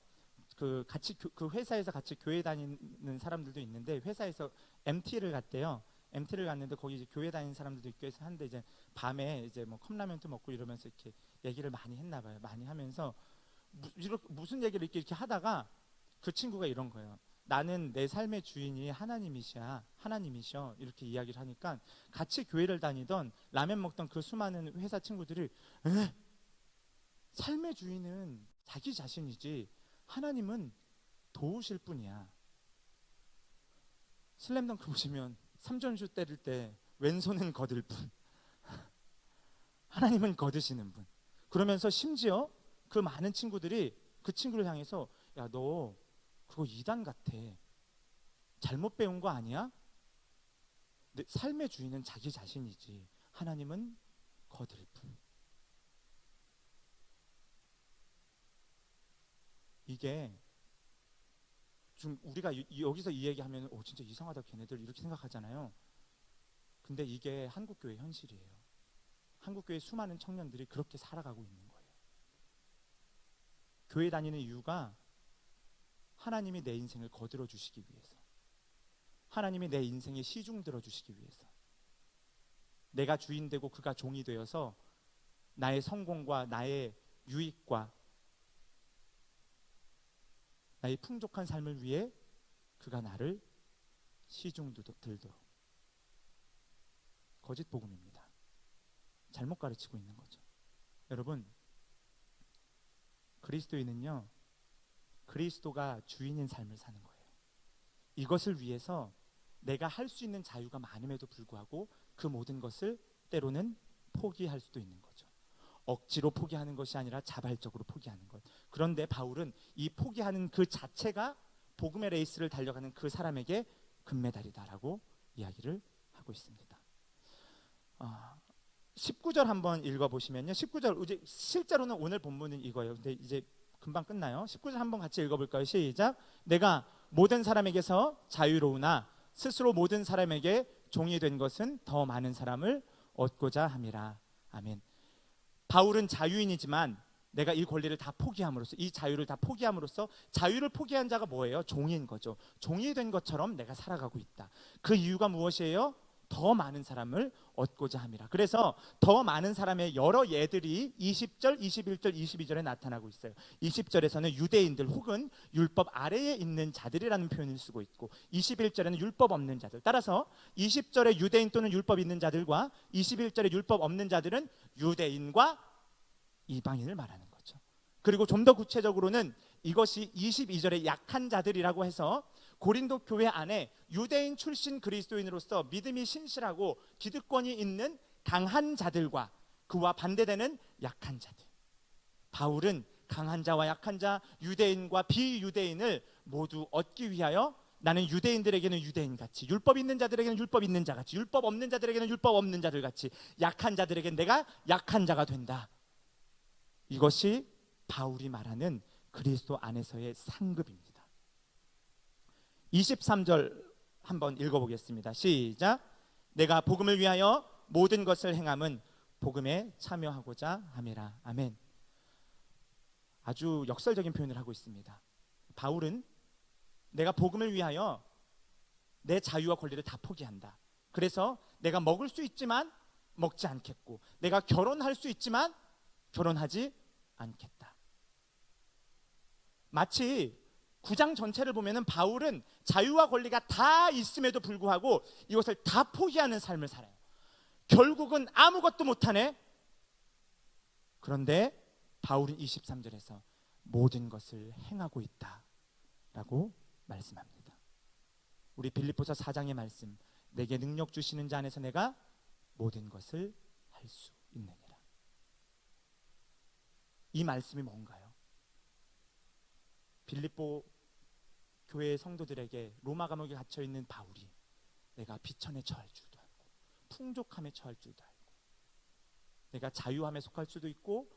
그 같이 그 회사에서 같이 교회 다니는 사람들도 있는데 회사에서 MT를 갔대요. MT를 갔는데 거기 이제 교회 다니는 사람들도 있고 해서 하는데 이제 밤에 이제 뭐 컵라면도 먹고 이러면서 이렇게 얘기를 많이 했나 봐요. 많이 하면서 무슨 얘기를 이렇게 하다가 그 친구가 이런 거예요. 나는 내 삶의 주인이 하나님이셔 이렇게 이야기를 하니까 같이 교회를 다니던 라면 먹던 그 수많은 회사 친구들이 삶의 주인은 자기 자신이지 하나님은 도우실 뿐이야. 슬램덩크 보시면 3점슛 때릴 때 왼손은 거들 뿐 하나님은 거드시는 분. 그러면서 심지어 그 많은 친구들이 그 친구를 향해서 야, 너 그거 이단 같아. 잘못 배운 거 아니야? 내 삶의 주인은 자기 자신이지 하나님은 거들 뿐. 이게 좀 우리가 여기서 이 얘기하면 진짜 이상하다 걔네들 이렇게 생각하잖아요. 근데 이게 한국교회 현실이에요. 한국교회 수많은 청년들이 그렇게 살아가고 있는 거예요. 교회 다니는 이유가 하나님이 내 인생을 거들어 주시기 위해서, 하나님이 내 인생에 시중 들어 주시기 위해서, 내가 주인 되고 그가 종이 되어서 나의 성공과 나의 유익과 나의 풍족한 삶을 위해 그가 나를 시중 들도록. 거짓 복음입니다. 잘못 가르치고 있는 거죠. 여러분, 그리스도인은요, 그리스도가 주인인 삶을 사는 거예요. 이것을 위해서 내가 할 수 있는 자유가 많음에도 불구하고 그 모든 것을 때로는 포기할 수도 있는 거죠. 억지로 포기하는 것이 아니라 자발적으로 포기하는 것. 그런데 바울은 이 포기하는 그 자체가 복음의 레이스를 달려가는 그 사람에게 금메달이다라고 이야기를 하고 있습니다. 19절 한번 읽어보시면요. 19절 이제 실제로는 오늘 본문은 이거예요. 근데 이제 금방 끝나요. 19절 한번 같이 읽어볼까요? 시작. 내가 모든 사람에게서 자유로우나 스스로 모든 사람에게 종이 된 것은 더 많은 사람을 얻고자 함이라. 아멘. 바울은 자유인이지만 내가 이 권리를 다 포기함으로써, 이 자유를 다 포기함으로써, 자유를 포기한 자가 뭐예요? 종인 거죠. 종이 된 것처럼 내가 살아가고 있다. 그 이유가 무엇이에요? 더 많은 사람을 얻고자 함이라. 그래서 더 많은 사람의 여러 예들이 20절, 21절, 22절에 나타나고 있어요. 20절에서는 유대인들 혹은 율법 아래에 있는 자들이라는 표현을 쓰고 있고, 21절에는 율법 없는 자들. 따라서 20절에 유대인 또는 율법 있는 자들과 21절에 율법 없는 자들은 유대인과 이방인을 말하는 거죠. 그리고 좀 더 구체적으로는 이것이 22절에 약한 자들이라고 해서 고린도 교회 안에 유대인 출신 그리스도인으로서 믿음이 신실하고 기득권이 있는 강한 자들과 그와 반대되는 약한 자들. 바울은 강한 자와 약한 자, 유대인과 비유대인을 모두 얻기 위하여 나는 유대인들에게는 유대인같이, 율법 있는 자들에게는 율법 있는 자같이, 율법 없는 자들에게는 율법 없는 자들같이, 약한 자들에게는 내가 약한 자가 된다. 이것이 바울이 말하는 그리스도 안에서의 상급입니다. 23절 한번 읽어보겠습니다. 시작. 내가 복음을 위하여 모든 것을 행함은 복음에 참여하고자 함이라. 아멘. 아주 역설적인 표현을 하고 있습니다. 바울은 내가 복음을 위하여 내 자유와 권리를 다 포기한다. 그래서 내가 먹을 수 있지만 먹지 않겠고, 내가 결혼할 수 있지만 결혼하지 않겠다. 마치 9장 전체를 보면은 바울은 자유와 권리가 다 있음에도 불구하고 이것을 다 포기하는 삶을 살아요. 결국은 아무것도 못하네. 그런데 바울은 23절에서 모든 것을 행하고 있다라고 말씀합니다. 우리 빌립보서 4장의 말씀, 내게 능력 주시는 자 안에서 내가 모든 것을 할 수 있느니라. 이 말씀이 뭔가요? 빌립보 교회의 성도들에게 로마 감옥에 갇혀 있는 바울이 내가 비천에 처할 줄도 알고 풍족함에 처할 줄도 알고 내가 자유함에 속할 수도 있고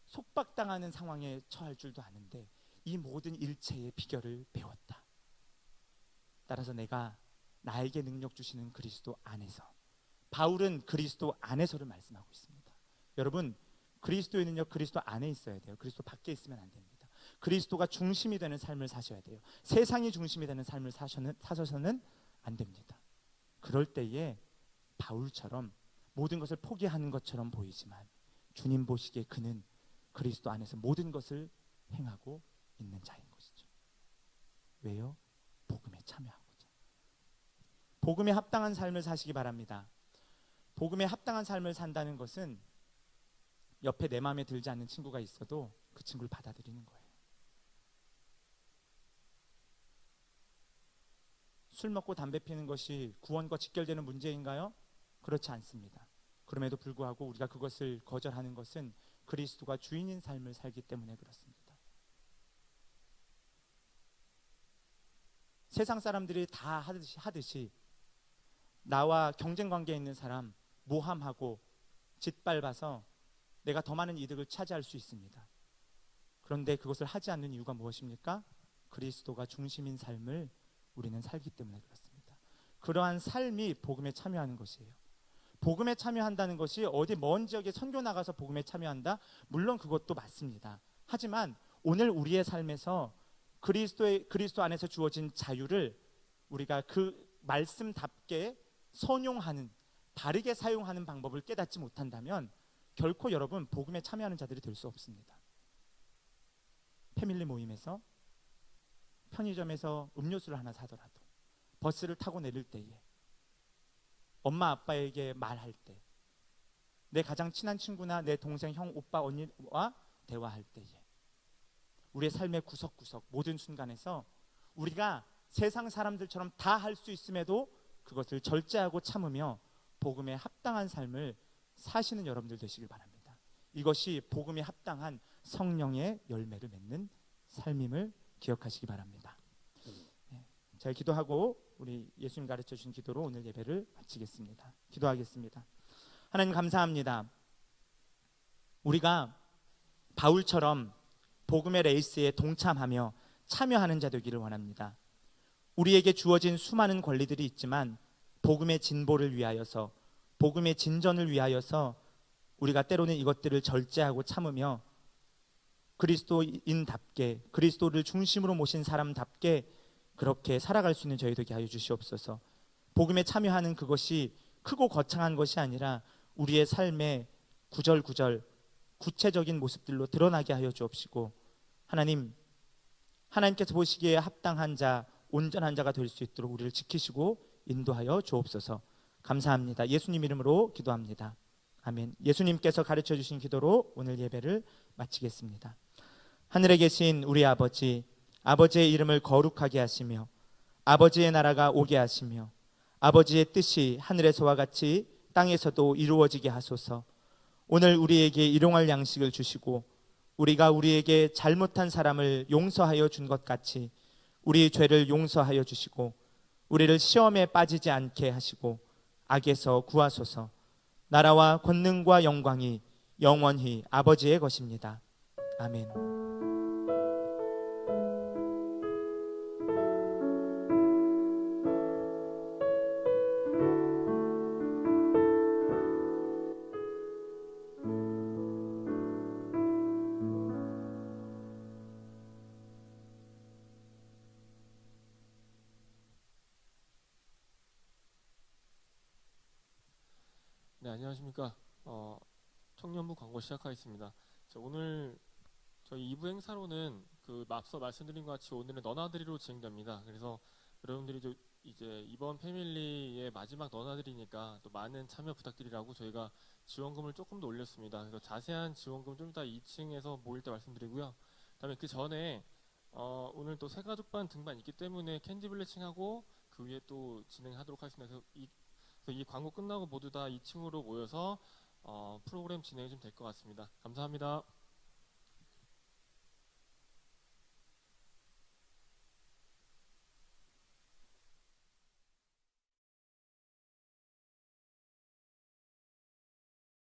속박당하는 상황에 처할 줄도 아는데 이 모든 일체의 비결을 배웠다. 따라서 내가 나에게 능력 주시는 그리스도 안에서, 바울은 그리스도 안에서를 말씀하고 있습니다. 여러분, 그리스도인은요 그리스도 안에 있어야 돼요. 그리스도 밖에 있으면 안 됩니다. 그리스도가 중심이 되는 삶을 사셔야 돼요. 세상이 중심이 되는 삶을 사셔서는 안 됩니다. 그럴 때에 바울처럼 모든 것을 포기하는 것처럼 보이지만 주님 보시기에 그는 그리스도 안에서 모든 것을 행하고 있는 자인 것이죠. 왜요? 복음에 참여하고자. 복음에 합당한 삶을 사시기 바랍니다. 복음에 합당한 삶을 산다는 것은 옆에 내 마음에 들지 않는 친구가 있어도 그 친구를 받아들이는 거예요. 술 먹고 담배 피는 것이 구원과 직결되는 문제인가요? 그렇지 않습니다. 그럼에도 불구하고 우리가 그것을 거절하는 것은 그리스도가 주인인 삶을 살기 때문에 그렇습니다. 세상 사람들이 다 하듯이 나와 경쟁 관계에 있는 사람 모함하고 짓밟아서 내가 더 많은 이득을 차지할 수 있습니다. 그런데 그것을 하지 않는 이유가 무엇입니까? 그리스도가 중심인 삶을 우리는 살기 때문에 그렇습니다. 그러한 삶이 복음에 참여하는 것이에요. 복음에 참여한다는 것이 어디 먼 지역에 선교 나가서 복음에 참여한다? 물론 그것도 맞습니다. 하지만 오늘 우리의 삶에서 그리스도 안에서 주어진 자유를 우리가 그 말씀답게 선용하는, 바르게 사용하는 방법을 깨닫지 못한다면 결코 여러분 복음에 참여하는 자들이 될 수 없습니다. 패밀리 모임에서, 편의점에서 음료수를 하나 사더라도, 버스를 타고 내릴 때에, 엄마 아빠에게 말할 때, 내 가장 친한 친구나 내 동생, 형, 오빠, 언니와 대화할 때에, 우리의 삶의 구석구석 모든 순간에서 우리가 세상 사람들처럼 다 할 수 있음에도 그것을 절제하고 참으며 복음에 합당한 삶을 사시는 여러분들 되시길 바랍니다. 이것이 복음에 합당한 성령의 열매를 맺는 삶임을 기억하시기 바랍니다. 잘 기도하고 우리 예수님 가르쳐 주신 기도로 오늘 예배를 마치겠습니다. 기도하겠습니다. 하나님 감사합니다. 우리가 바울처럼 복음의 레이스에 동참하며 참여하는 자 되기를 원합니다. 우리에게 주어진 수많은 권리들이 있지만 복음의 진보를 위하여서, 복음의 진전을 위하여서 우리가 때로는 이것들을 절제하고 참으며 그리스도인답게, 그리스도를 중심으로 모신 사람답게 그렇게 살아갈 수 있는 저희 되게 하여 주시옵소서. 복음에 참여하는 그것이 크고 거창한 것이 아니라 우리의 삶의 구절구절 구체적인 모습들로 드러나게 하여 주옵시고, 하나님, 하나님께서 보시기에 합당한 자, 온전한 자가 될 수 있도록 우리를 지키시고 인도하여 주옵소서. 감사합니다. 예수님 이름으로 기도합니다. 아멘. 예수님께서 가르쳐 주신 기도로 오늘 예배를 마치겠습니다. 하늘에 계신 우리 아버지, 아버지의 이름을 거룩하게 하시며 아버지의 나라가 오게 하시며 아버지의 뜻이 하늘에서와 같이 땅에서도 이루어지게 하소서. 오늘 우리에게 일용할 양식을 주시고 우리가 우리에게 잘못한 사람을 용서하여 준 것 같이 우리 죄를 용서하여 주시고 우리를 시험에 빠지지 않게 하시고 악에서 구하소서. 나라와 권능과 영광이 영원히 아버지의 것입니다. 아멘. 네, 안녕하십니까. 청년부 광고 시작하겠습니다. 오늘 저희 2부 행사로는 앞서 말씀드린 것 같이 오늘은 너나들이로 진행됩니다. 그래서 여러분들이 이제 이번 패밀리의 마지막 너나들이니까 또 많은 참여 부탁드리라고 저희가 지원금을 조금 더 올렸습니다. 그래서 자세한 지원금 좀 이따 2층에서 모일 때 말씀드리고요. 그다음에 그 전에 오늘 또 새가족반 등반 있기 때문에 캔디 블레칭하고 그 위에 또 진행하도록 하겠습니다. 그래서 이 광고 끝나고 모두 다 2층으로 모여서 프로그램 진행이 좀 될 것 같습니다. 감사합니다.